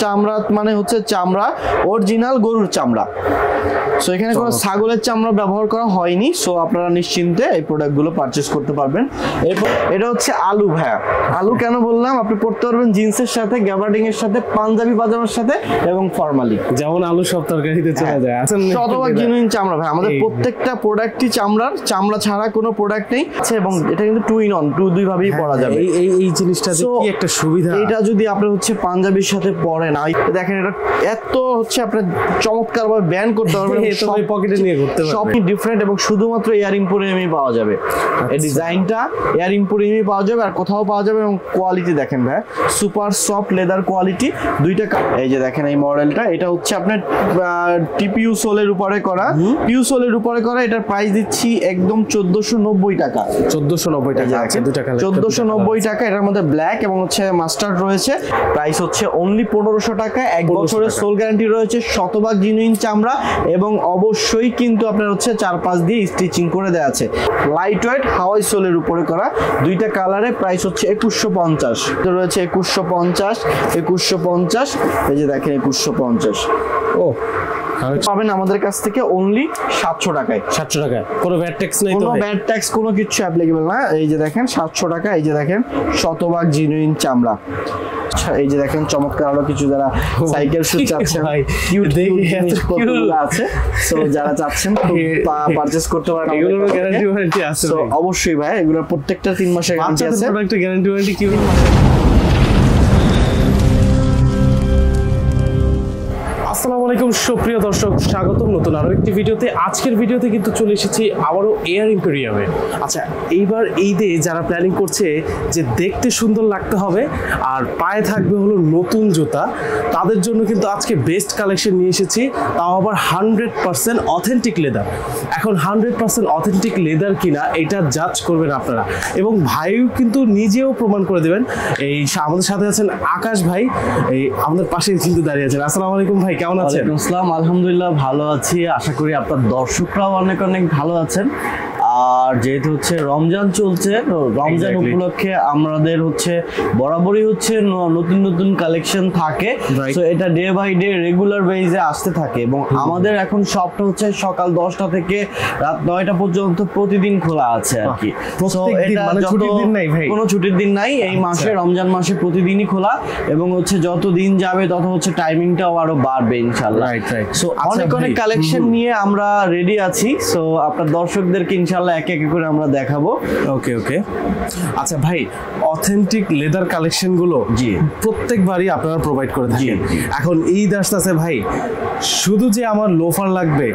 চামড়া মানে হচ্ছে চামড়া অরিজিনাল গরুর চামড়া। সো এখানে কোনো ছাগলের চামড়া ব্যবহার করা হয়নি। সো আপনারা নিশ্চিন্তে এই প্রোডাক্টগুলো পারচেজ করতে পারবেন। এরপর এটা হচ্ছে আলু ভাইয়া। আলু কেন বললাম, আপনি পড়তে পারবেন জিন্সের সাথে, গ্যাবার্ডিং এর সাথে, পাঞ্জাবি পাজামার সাথে এবং ফর্মালি। যেমন আলু সব তরকারিতে চলে যায়। শতভাগ জেনুইন চামড়া ভাই। আমাদের প্রত্যেকটা প্রোডাক্টই চামড়ার, চামড়া ছাড়া কোনো প্রোডাক্ট নেই আছে। এবং এটা কিন্তু 2 in 1, দুই ভাবেই পরা যাবে। এই জিনিসটা কি একটা সুবিধা। এটা যদি আপনি হচ্ছে পাঞ্জাবির সাথে পরেন, দেখেন এটা এত হচ্ছে আপনি চমৎকার ভাবে ব্যান করতে পারবেন, সব পকেটে নিয়ে ঘুরতে পারবেন। সবই ডিফারেন্ট এবং শুধুমাত্র এয়ার ইম্পোরিয়ামই পাওয়া যাবে। এই ডিজাইনটা এয়ার ইম্পোরিয়ামই পাওয়া যাবে, আর কোথাও পাওয়া যাবে। এবং কোয়ালিটি দেখেন ভাই, সুপার সফট লেদার কোয়ালিটি। দুইটা এই যে দেখেন এই মডেলটা, এটা হচ্ছে আপনার টিপিইউ সোলের উপরে করা, পিউ সোলের উপরে করা। এটার প্রাইস দিচ্ছি একদম 1490 টাকা। 1490 টাকা আছে, দুটো কালার 1490 টাকা। এটার মধ্যে ব্ল্যাক এবং হচ্ছে মাস্টার্ড রয়েছে। প্রাইস হচ্ছে অনলি 1500 টাকা। 1 বছরের সোল গ্যারান্টি রয়েছে, শতভাগ জেনুইন চামড়া এবং অবশ্যই কিন্তু আপনার হচ্ছে 4-5 দিয়ে স্টিচিং করে দেওয়া আছে। লাইট ওয়েট হাওয়াই সোলের উপরে করা, দুইটা কালারে। প্রাইস হচ্ছে 2150 রয়েছে। 2150 এই যে দেখেন 2150। ও পাবেন আমাদের কাছ থেকে অনলি 700 টাকায়। 700 টাকায় কোনো ভ্যাট ট্যাক্স নেই, কোনো ভ্যাট ট্যাক্স কোনো কিছু অ্যাপ্লিকেবল না। এই যে দেখেন 700 টাকা। এই যে দেখেন শতভাগ জেনুইন চামড়া। আচ্ছা এই যে দেখেন চমৎকার আরো কিছু যারা সাইকেল শুজ চাচ্ছেন, আছে। সো যারা চাচ্ছেন পারচেজ করতে পারেন। এগুলোর গ্যারান্টি ওয়ারেন্টি আছে। সো অবশ্যই ভাই, এগুলোর প্রত্যেকটা 3 মাসের গ্যারান্টি আছে। প্রোডাক্টের গ্যারান্টি ওয়ারেন্টি কি? আসসালামু আলাইকুম সুপ্রিয় দর্শক, স্বাগতম নতুন আরো একটি ভিডিওতে। আজকের ভিডিওতে কিন্তু চলে এসেছি আবারও এয়ার ইম্পেরিয়ামে। আচ্ছা এইবার ঈদে যারা প্ল্যানিং করছে যে দেখতে সুন্দর লাগতে হবে আর পায়ে থাকবে হলো নতুন জুতা, তাদের জন্য কিন্তু আজকে বেস্ট কালেকশন নিয়ে এসেছি, তাও আবার 100% অথেন্টিক লেদার। এখন 100% অথেন্টিক লেদার কিনা এটা জাজ করবেন আপনারা, এবং ভাইও কিন্তু নিজেও প্রমাণ করে দেবেন। এই আমাদের সাথে আছেন আকাশ ভাই, এই আমাদের পাশে কিন্তু দাঁড়িয়ে আছেন। আসসালামু আলাইকুম ভাই, কেমন আছেন? আসসালাম, আলহামদুলিল্লাহ ভালো আছি। আশা করি আপনার দর্শকরাও অনেক অনেক ভালো আছেন। আর যেহেতু হচ্ছে রমজান চলছে, রমজান উপলক্ষে আমাদের হচ্ছে বরাবরই হচ্ছে নতুন নতুন কালেকশন থাকে। তো এটা ডে বাই ডে রেগুলার বেজে আসতে থাকে। এবং আমাদের এখন শপটা হচ্ছে সকাল 10টা থেকে রাত 9টা পর্যন্ত প্রতিদিন খোলা আছে আর কি। কোনো ছুটির দিন নাই এই মাসে, রমজান মাসে প্রতিদিনই খোলা। এবং হচ্ছে যত দিন যাবে তত হচ্ছে টাইমিংটাও আরো বাড়বে ইনশাআল্লাহ। সো অনেক অনেক কালেকশন নিয়ে আমরা রেডি আছি। সো আপনার দর্শকদেরকে ইনশাআল্লাহ এক এক করে আমরা দেখাবো। ওকে ওকে। আচ্ছা ভাই, অথেন্টিক লেদার কালেকশন গুলো জি প্রত্যেকবারই আপনারা প্রোভাইড করে থাকেন। এখন ঈদ আসতেছে ভাই, শুধু যে আমার লোফার লাগবে,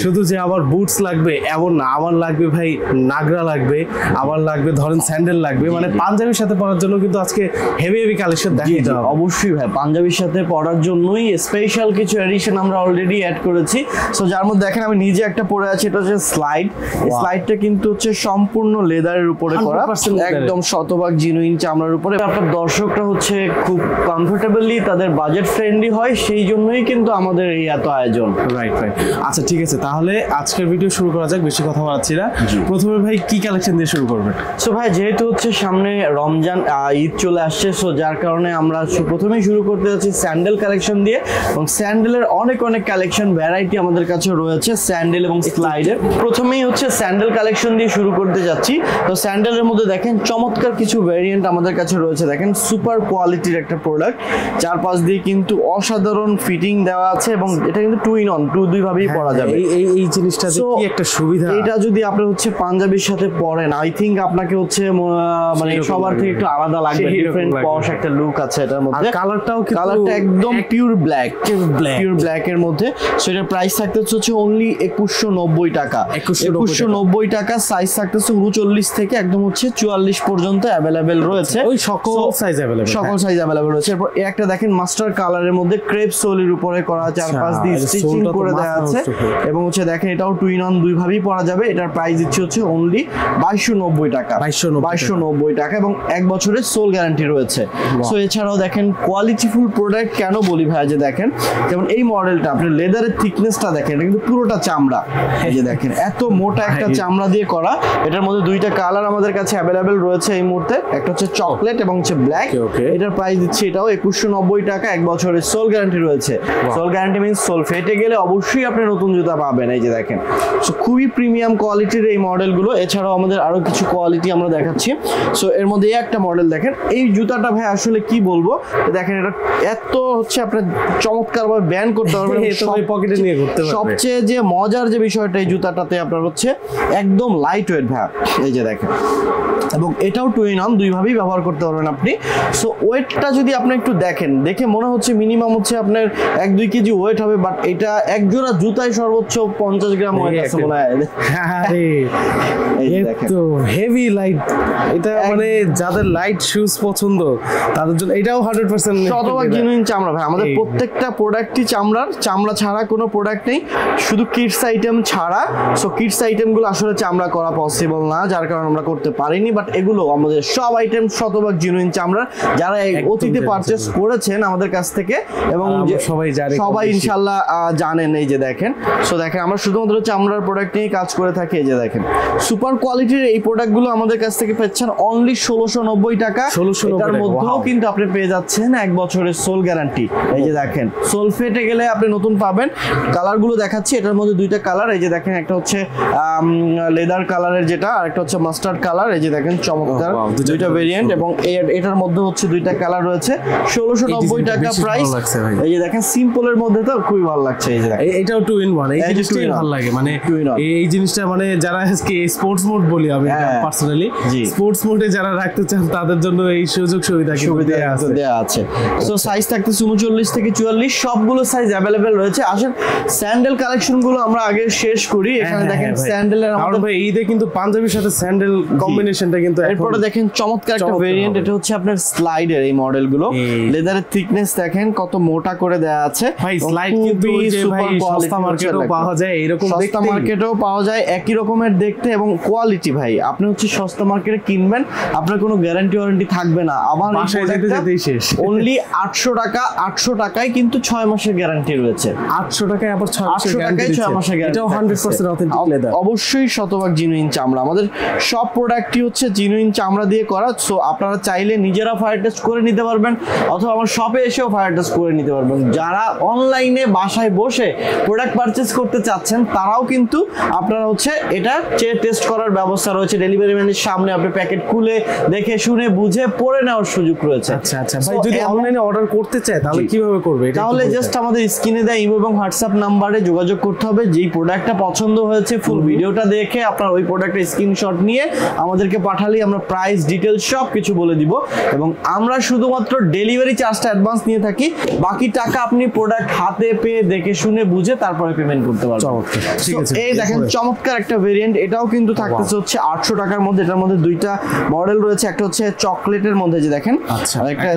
শুধু যে আমার বুটস লাগবে এমন না, আমার লাগবে ভাই নাগরা লাগবে, আমার লাগবে ধরেন স্যান্ডেল লাগবে, মানে পাঞ্জাবির সাথে পরার জন্য কিন্তু আজকে হেভি হেভি কালেকশন দেখিয়ে দেওয়া। অবশ্যই ভাই, পাঞ্জাবির সাথে পরার জন্যই স্পেশাল কিছু এডিশন আমরা অলরেডি অ্যাড করেছি। সো যার মধ্যে দেখেন আমি নিজে একটা পরে আছি, এটা হচ্ছে স্লাইড। স্লাইডটা কিন্তু হচ্ছে সম্পূর্ণ লেদারের উপরে করা, একদম শতভাগ জেনুইন চামড়ার উপরে। আপনার দর্শকরা হচ্ছে খুব কমফোর্টেবলি, তাদের বাজেট ফ্রেন্ডলি হয়, সেই জন্যই কিন্তু আমাদের এই এত আয়োজন। Right right. আচ্ছা ঠিক আছে, তাহলে আজকের ভিডিও শুরু করা যাক, বেশি কথা বলাচ্ছি না। প্রথমে ভাই কি কালেকশন দিয়ে শুরু করবেন? সো ভাই যেহেতু হচ্ছে সামনে রমজান ঈদ চলে আসছে, সো যার কারণে আমরা প্রথমেই শুরু করতে যাচ্ছি স্যান্ডেল কালেকশন দিয়ে। এবং স্যান্ডেলের অনেক অনেক কালেকশন ভ্যারাইটি আমাদের কাছে রয়েছে স্যান্ডেল এবং স্লাইডের। প্রথমেই হচ্ছে স্যান্ডেল কালেকশন দিয়ে শুরু করতে যাচ্ছি। তো স্যান্ডেলের মধ্যে দেখেন চমৎকার কিছু ভেরিয়েন্ট আমাদের কাছে রয়েছে। দেখেন সুপার কোয়ালিটির একটা প্রোডাক্ট, 4-5 দিয়ে কিন্তু অসাধারণ ফিটিং দেওয়া আছে। এবং এটা কিন্তু 2 in 1, দুই ভাবেই পরা যাবে। এই জিনিসটা কি একটা সুবিধা। এটা যদি আপনি হচ্ছে পাঞ্জাবির সাথে পরেন, আই থিঙ্ক আপনাকে হচ্ছে মানে সবার থেকে একটু আলাদা লাগবে, ডিফারেন্ট পশ একটা লুক আছে এটার মধ্যে। কালারটা একদম পিওর ব্ল্যাক, পিওর ব্ল্যাক এর মধ্যে। সো এটার প্রাইস থাকতেছে হচ্ছে অনলি 2190 টাকা। 2190 টাকা। সাইজ থাকতেছে 39 থেকে একদম হচ্ছে 44 পর্যন্ত অ্যাভেলেবেল রয়েছে। ওই সকল সাইজ অ্যাভেলেবেল রয়েছে। এরপর একটা দেখেন মাস্টার কালারের মধ্যে ক্রেপ সোলের উপরে করা, 4-5 দিয়ে স্টিচিং করে দেওয়া আছে। এবং হচ্ছে দেখেন এটাও 2 in 1, দুই ভাবেই পরা যাবে। এটার প্রাইস দিচ্ছে হচ্ছে অনলি 2290 টাকা। 2290 টাকা এবং 1 বছরের সোল গ্যারান্টি রয়েছে। সো এছাড়াও দেখেন কোয়ালিটিফুল প্রোডাক্ট কেন বলি ভাই, যে দেখেন যেমন এই মডেলটা, আপনি লেদারের থিকনেসটা দেখেন, এটা কিন্তু পুরোটা চামড়া। এই যে দেখেন এত মোটা একটা চামড়া দিয়ে করা। এটার মধ্যে দুইটা কালার আমাদের কাছে অ্যাভেলেবেল রয়েছে এই মুহূর্তে, একটা হচ্ছে চকলেট এবং হচ্ছে ব্ল্যাক। এটার প্রাইস দিচ্ছি এটাও 2190 টাকা, 1 বছরের সোল গ্যারান্টি রয়েছে। সোল গ্যারান্টি মিন্স সোল ফেটে গেলে অবশ্যই আপনি নতুন জুতা পাবেন। এই যে দেখেন, সো খুবই প্রিমিয়াম কোয়ালিটির এই মডেলগুলো। এছাড়াও আমাদের আরো কিছু কোয়ালিটি আমরা দেখাচ্ছি। সো এর মধ্যে এই একটা মডেল দেখেন, এই জুতাটা ভাই আসলে কি বলবো, দেখেন এটা এত হচ্ছে আপনার চমৎকার ভাবে ব্যান করতে পারবেন, পকেটে নিয়ে ঘুরতে পারবেন। সবচেয়ে যে মজার যে বিষয়টা এই জুতাটাতে আপনার হচ্ছে একদম লাইট ওয়েট ভাই। এই যে দেখেন, এবং এটাও 2 in 1, দুইভাবেই ব্যবহার করতে পারবেন আপনি। সো ওয়েটটা যদি আপনি একটু দেখেন, দেখে মনে হচ্ছে মিনিমাম হচ্ছে আপনার 1-2 কেজি ওয়েট হবে, বাট এটা এক জোড়া জুতায় সর্বোচ্চ 50 গ্রাম ওয়েট আছে মনে হয়। তো হেভি লাইট, এটা মানে যাদের লাইট শুজ পছন্দ তাদের জন্য এটাও 100% শতভাগ জেনুইন চামড়া ভাই। আমাদের প্রত্যেকটা প্রোডাক্টই চামড়ার, চামড়া ছাড়া কোনো প্রোডাক্ট নেই, শুধু কিডস আইটেম ছাড়া। সো কিডস আইটেমগুলো আসলে চামড়া করা পসিবল না, যার কারণে আমরা করতে পারিনি, বাট এগুলো আমাদের সব আইটেম শতভাগ জেনুইন চামড়ার, যারা অতীতে পারচেজ করেছেন আমাদের কাছ থেকে এবং সবাই ইনশাআল্লাহ জানেন। এই যে দেখেন, সো দেখেন আমরা শুধুমাত্র চামড়ার প্রোডাক্ট নিয়ে কাজ করে থাকি। এই যে দেখেন, সুপার কোয়ালিটির এই প্রোডাক্টগুলো আমাদের কাছ থেকে পাচ্ছেন অনলি 1690 টাকা। এটার মধ্যেও কিন্তু আপনি পেয়ে যাচ্ছেন 1 বছরের সোল গ্যারান্টি। এই যে দেখেন, সোল ফেটে গেলে আপনি নতুন পাবেন। কালারগুলো দেখাচ্ছি, এটার মধ্যে দুইটা কালার। এই যে দেখেন, একটা হচ্ছে লেদার কালারের যেটা, আর একটা হচ্ছে মাস্টার্ড কালার। এই যে দেখেন চমৎকার দুইটা ভেরিয়েন্ট, এবং এটার মধ্যে হচ্ছে দুইটা কালার রয়েছে। 1690 টাকা প্রাইস। এই যে দেখেন, সিম্পলের মধ্যে তো খুবই ভালো লাগছে। এই যে এটাও 2 in 1, এই জিনিসটাই ভালো লাগে, মানে এই জিনিসটা মানে যারা আজকে স্পোর্টস মোড বলি আমি পার্সোনালি, স্পোর্টস মোডে যারা রাখতে চান তাদের জন্য এই সুযোগ সুবিধা দেয়া আছে। সো সাইজ থাকতেছে 39 থেকে 44, সবগুলো সাইজ অ্যাভেলেবেল রয়েছে। আসেন স্যান্ডেল কালেকশন গুলো আমরা আগে শেষ করি। এখানে দেখেন স্যান্ডেলের আমাদের ভাই ঈদে কিন্তু পাঞ্জাবির সাথে স্যান্ডেল কম্বিনেশনটা কিন্তু। এরপরে দেখেন চমৎকার একটা ভেরিয়েন্ট, এটা হচ্ছে আপনার স্লাইডের এই মডেলগুলো। লেদারের থিকনেস দেখেন কত মোটা করে দেয়া আছে ভাই। স্লাইড কিন্তু ভাই সস্তা মার্কেটেও পাওয়া যায়, এরকম সস্তা মার্কেটেও পাওয়া যায় একই রকমের দেখতে এবং কোয়ালিটি। ভাই আপনি হচ্ছে সস্তা মার্কেটে কিনবেন, আপনার কোনো গ্যারান্টি ওয়ারেন্টি থাকবে না। আবার বাসায় যেতে যেতেই শেষ। অনলি 800 টাকা, 800 টাকায় কিন্তু 6 মাসের গ্যারান্টি রয়েছে। 800 টাকায় আবার 6 মাসের গ্যারান্টি, 6 মাসের গ্যারান্টি। এটাও 100% অথেন্টিক লেদার, অবশ্যই শতভাগ জিনুইন চামড়া। আমাদের সব প্রোডাক্টই হচ্ছে জিনুইন চামড়া দিয়ে করা। সো আপনারা চাইলে নিজেরা ফায়ার টেস্ট করে নিতে পারবেন, অথবা আমার শপে এসেও ফায়ার টেস্ট করে নিতে পারবেন। যারা অনলাইনে বাসায় বসে প্রোডাক্ট পারচেজ করতে চাচ্ছেন তারাও কিন্তু আপনারা হচ্ছে এটা টেস্ট করার ব্যবস্থা রয়েছে। ডেলিভারি ম্যানের সামনে আপনি প্যাকেট খুলে দেখে শুনে বুঝে পরে নেওয়ার সুযোগ রয়েছে। আচ্ছা আচ্ছা ভাই, যদি অনলাইনে অর্ডার করতে চায় তাহলে কিভাবে করবে? তাহলে জাস্ট আমাদের স্ক্রিনে দেওয়া ইমো এবং হোয়াটসঅ্যাপ নাম্বারে যোগাযোগ করতে হবে। যেই প্রোডাক্টটা পছন্দ হয়েছে ফুল ভিডিওটা দেখে আপনার ওই প্রোডাক্টের স্ক্রিনশট নিয়ে আমাদেরকে পাঠালেই আমরা প্রাইস ডিটেইলস সব কিছু বলে দিব, এবং আমরা শুধুমাত্র ডেলিভারি চার্জটা অ্যাডভান্স নিয়ে থাকি। বাকি টাকা আপনি প্রোডাক্ট হাতে পেয়ে দেখে শুনে বুঝে তারপরে পেমেন্ট করতে পারবেন। ঠিক আছে, এই দেখেন চমৎকার একটা ভেরিয়েন্ট, এটাও কিন্তু থাকতেছে হচ্ছে 800 টাকার মধ্যে। এটার মধ্যে দুইটা মডেল রয়েছে, একটা হচ্ছে চকলেটের মধ্যে যে দেখেন, একটা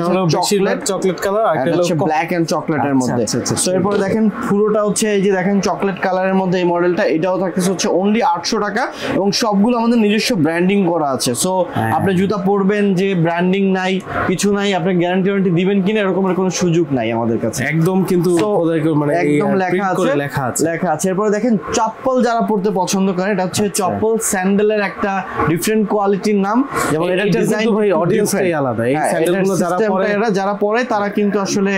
চকলেট কালার, একটা হচ্ছে ব্ল্যাক এন্ড চকলেটের মধ্যে। সো এরপরে দেখেন পুরোটা হচ্ছে এই যে দেখেন চকলেট কালারের মধ্যে এই মডেলটা, এটাও থাকতেছে হচ্ছে অনলি 800 টাকা, এবং সবগুলো আমাদের নিজস্ব ব্র্যান্ডিং করা আছে। সো আপনি জুতা পরবেন যে ব্র্যান্ডিং নাই কিছু নাই, আপনি গ্যারান্টি ওয়ারেন্টি দিবেন কিনা এরকমের কোনো সুযোগ নাই আমাদের কাছে, একদম কিন্তু মানে একদম লেখা আছে। এরপরে দেখেন চপ্পল যারা পরতে পছন্দ করে, এটা হচ্ছে চপ্পল স্যান্ডেলের একটা ডিফারেন্ট কোয়ালিটির নাম, যেমন এটা ডিজাইন ভাই অডিয়েন্সটাই আলাদা। এই স্যান্ডেলগুলো যারা পরে তারা কিন্তু আসলে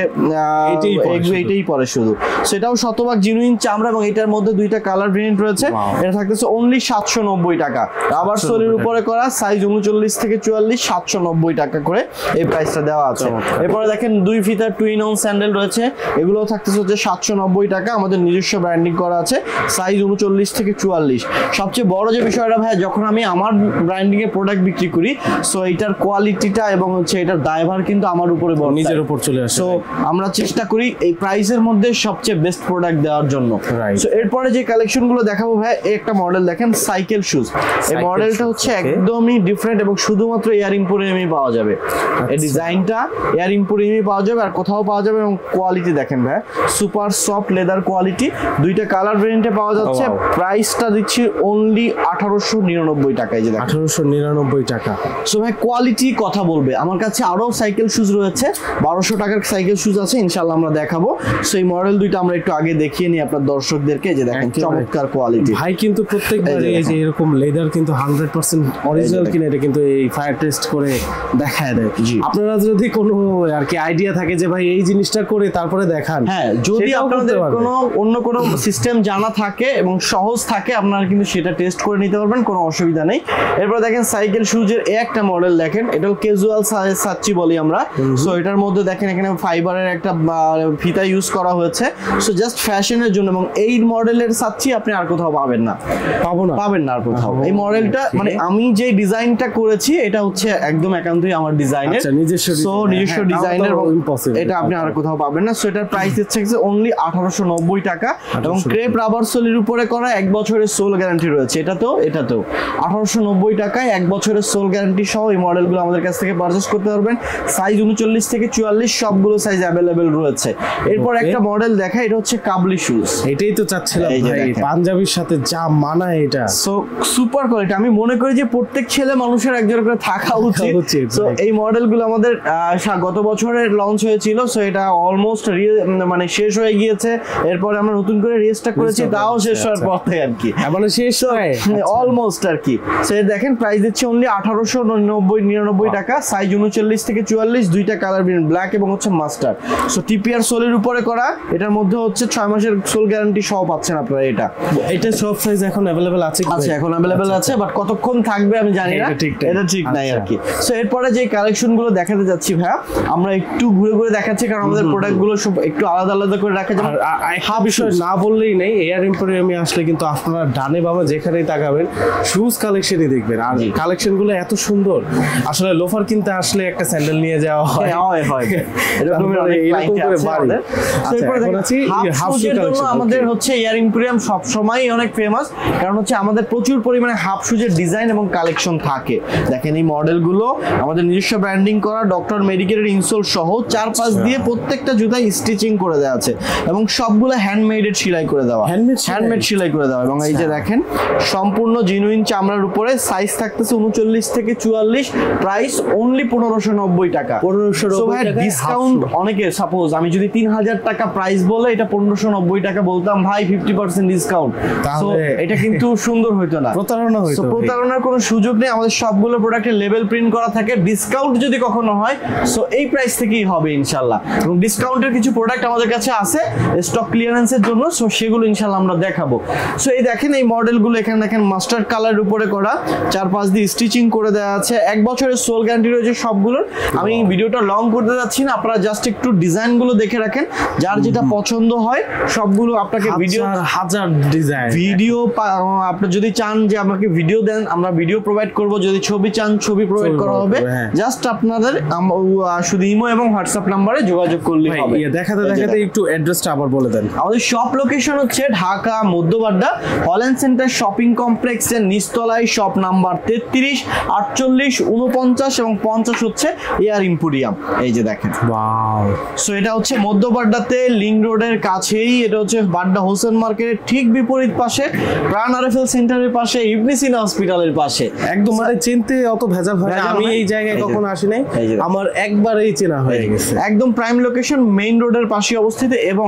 এইটাই পরে শুধু। সেটাও শতভাগ জিনুইন চামড়া, এবং এটার মধ্যে দুইটা কালার ভেরিয়েন্ট রয়েছে। এটা থাকতেছে অনলি 790 টাকা, রাবার সোলের উপরে করা, সাইজ 39 থেকে 44, 790 টাকা করে এই প্রাইসটা দেওয়া আছে। এরপরে দেখেন 2 ফিতার 2 in 1 স্যান্ডেল রয়েছে, এগুলো থাকতেছে হচ্ছে 790 টাকা, আমাদের নিজস্ব ব্র্যান্ডিং করা আছে, সাইজ 39 থেকে 44। সবচেয়ে বড় যে বিষয়টা ভাই, যখন আমি আমার ব্র্যান্ডিং এর প্রোডাক্ট বিক্রি করি, সো এটার কোয়ালিটিটা এবং হচ্ছে এটার দায়ভার কিন্তু আমার উপরে নিজের উপর চলে আসে। সো আমরা চেষ্টা করি এই প্রাইসের মধ্যে সবচেয়ে বেস্ট প্রোডাক্ট দেওয়ার জন্য। সো এরপরে যে কালেকশন গুলো দেখাবো ভাই, একটা মডেল দেখেন সাইকেল শুজ। এই মডেলটা হচ্ছে একদমই ডিফারেন্ট এবং শুধুমাত্র এয়ার ইম্পোরিয়ামই পাওয়া যাবে। এই ডিজাইনটা এয়ার ইম্পোরিয়ামই পাওয়া যাবে, আর কোথাও পাওয়া যাবে। এবং কোয়ালিটি দেখেন ভাই, সুপার সফট লেদার কোয়ালিটি, দুইটা কালার ভেরিয়েন্টে পাওয়া যাচ্ছে। প্রাইসটা দিচ্ছি অনলি 1899 টাকা। এই যে 1899 টাকা। সো ভাই কোয়ালিটি কথা বলবে। আমার কাছে আরো সাইকেল শুজ রয়েছে, 1200 টাকার সাইকেল শুজ আছে, ইনশাআল্লাহ আমরা দেখাবো। সেই মডেল দুইটা আমরা একটু আগে দেখিয়ে নিই আপনার দর্শকদেরকে। যে দেখেন চমৎকার কোয়ালিটি ভাই, কিন্তু প্রত্যেকবার এই যে এরকম লেদার কিন্তু 100% অরিজিনাল কিনা এটা কিন্তু এই ফায়ার টেস্ট করে দেখায় দেয়। আপনারা যদি কোনো আর কি আইডিয়া থাকে যে ভাই এই জিনিসটা করে তারপরে দেখান, হ্যাঁ যদি সেটাও আপনাদের করতে পারবেন। কোনো অন্য কোনো সিস্টেম জানা থাকে এবং সহজ থাকে আপনারা কিন্তু সেটা টেস্ট করে নিতে পারবেন, কোনো অসুবিধা নেই। এরপর দেখেন সাইকেল শুজের এই একটা মডেল দেখেন, এটা ক্যাজুয়াল সাচ্চি বলি আমরা। সো এটার মধ্যে দেখেন এখানে ফাইবারের একটা ফিতা ইউজ করা হয়েছে, সো জাস্ট ফ্যাশনের জন্য। এবং এই মডেলের সাচ্চি আপনি আর কোথাও পাবেন না, পাবেন না আর কোথাও। এই মডেলটা মানে আমি যে ডিজাইনটা করেছি এটা হচ্ছে একদম একান্তই আমার ডিজাইনের, সো নিজস্ব ডিজাইনের, এটা আপনি আর কোথাও পাবেন না। সো এটার প্রাইস হচ্ছে অনলি 1890 টাকা এবং ক্রেপ রাবার সোলের উপরে করা 1 বছরের সোল গ্যারান্টি রয়েছে। এটাতেও 1890 টাকায় 1 বছরের সোল গ্যারান্টি সহ এই মডেলগুলো আমাদের কাছ থেকে পারচেজ করতে পারবেন। সাইজ 39 থেকে 44 সবগুলো সাইজ অ্যাভেলেবেল রয়েছে। এরপর একটা মডেল দেখা, এটা হচ্ছে কাবলি শুজ। এটাই তো চাচ্ছিলাম ভাই, পাঞ্জাবির সাথে যা মানায় এটা। সো সুপার কোয়ালিটি, আমি মনে করি যে প্রত্যেক ছেলে মানুষের একজন করে থাকা উচিত। সো এই মডেলগুলো আমাদের গত বছরের লঞ্চ হয়েছিল, সো এটা অলমোস্ট মানে শেষ হয়ে গিয়েছে। এরপরে আমরা নতুন করে রিস্টক করেছি, তাও শেষ হওয়ার পথে আর কি, মানে শেষ হয় অলমোস্ট আর কি। সো দেখেন প্রাইস দিচ্ছে অনলি 1899 টাকা। সাইজ 39 থেকে 44, দুইটা কালার, ব্ল্যাক এবং হচ্ছে মাস্টার্ড। সো টিপিআর সোলের উপরে করা, এটার মধ্যে হচ্ছে 6 মাসের সোল গ্যারান্টি সহ পাচ্ছেন আপনারা। এটা সব সাইজ এখন अवेलेबल আছে, এখন अवेलेबल আছে, বাট কতক্ষণ থাকবে আমি জানি না, এটা ঠিক নাই আর কি। সো এরপরে যে কালেকশন গুলো দেখাতে যাচ্ছি ভাইয়া, আমরা একটু ঘুরে ঘুরে দেখাচ্ছি কারণ আমাদের প্রোডাক্ট গুলো সব একটু আলাদা আলাদা করে রাখা যায়। হাফ বিষয় না বললেই নেই, এয়ার এম্পোরিয়ামে আসলে কিন্তু আপনারা ডানে বামে যেখানেই তাকাবেন শুজ কালেকশনই দেখবেন। আর কালেকশন গুলো এত সুন্দর, আসলে লোফার কিনতে আসলে একটা স্যান্ডেল নিয়ে যাওয়া হয় এরকম করে বাড়ি। হাফ শুজের জন্য আমাদের হচ্ছে এয়ার এম্পোরিয়াম সব সময় অনেক ফেমাস, কারণ হচ্ছে আমাদের প্রচুর পরিমাণে হাফ শুজের ডিজাইন এবং কালেকশন থাকে। দেখেন এই মডেলগুলো আমাদের নিজস্ব ব্র্যান্ডিং করা, ডক্টর মেডিকেলের ইনসোল সহ 4-5 দিয়ে প্রত্যেকটা জুতায় স্টিচিং করে দেওয়া আছে এবং সবগুলো হ্যান্ডমেডেড সেলাই করে দেওয়া, হ্যান্ডমেড সেলাই করে দেওয়া। এবং এই যে দেখেন সম্পূর্ণ জিনুইন চামড়ার উপরে, সাইজ থাকতেছে 39 থেকে 44, প্রাইস অনলি 1590 টাকা। 1590 টাকা ডিসকাউন্ট। অনেকে সাপোজ আমি যদি 3000 টাকা প্রাইস বলে এটা 1590 টাকা বলতাম, ভাই 50% ডিসকাউন্ট, সো এটা কিন্তু সুন্দর হইতো না, প্রতারণা হইতো। প্রতারণার কোনো সুযোগ নেই, আমাদের সবগুলো প্রোডাক্টে লেভেল প্রিন্ট করা থাকে। ডিসকাউন্ট যদি কখনো হয় সো এই প্রাইস থেকেই হবে ইনশাআল্লাহ। এবং ডিসকাউন্টের কিছু প্রোডাক্ট আমাদের কাছে আছে স্টক ক্লিয়ারেন্সের জন্য, সো সেগুলো ইনশাআল্লাহ আমরা দেখাবো। সো এই দেখেন এই মডেলগুলো এখানে দেখেন মাস্টার্ড কালারের উপরে করা, 4-5 দিয়ে স্টিচিং করে দেওয়া আছে, 1 বছরের সোল গ্যারান্টি রয়েছে সবগুলোর। আমি ভিডিওটা লং করতে যাচ্ছি না, আপনারা জাস্ট একটু ডিজাইনগুলো দেখে রাখেন, যার যেটা পছন্দ হয় সবগুলো আপনাকে হাজার ডিজাইন ভিডিও আপনি যদি চান যে আমাকে ভিডিও দেন, আমরা ভিডিও প্রোভাইড করব। যদি ছবি চান ছবি প্রোভাইড করা হবে, জাস্ট আপনাদের শুধু ইমো এবং হোয়াটসঅ্যাপ নম্বরে যোগাযোগ করলেই হবে। দেখাতে দেখাতে একটু অ্যাড্রেসটা আবার বলে দেন। আমাদের শপ লোকেশন হচ্ছে Dhaka Madhya Badda Holland centre shopping কমপ্লেক্সের নিচতলায়, শপ নাম্বার 33, 48, 49 এবং 50 হচ্ছে এয়ার এম্পোরিয়াম। এই যে দেখেন, ওয়াও। সো এটা হচ্ছে মধ্যবাড্ডাতে লিংক রোডের কাছেই, এটা হচ্ছে বাড্ডা হোসেন মার্কেটের ঠিক বিপরীত পাশে, প্রাণ আরএফএল সেন্টারের পাশে, ইবনে সিনা হসপিটালের পাশে। একদম মানে চিনতে অত ভেজাল হয় না, আমি এই জায়গায় কখনো আসি নাই, আমার একবারেই চেনা হয়ে গেছে। একদম প্রাইম লোকেশন, মেইন রোডের পাশে অবস্থিত। এবং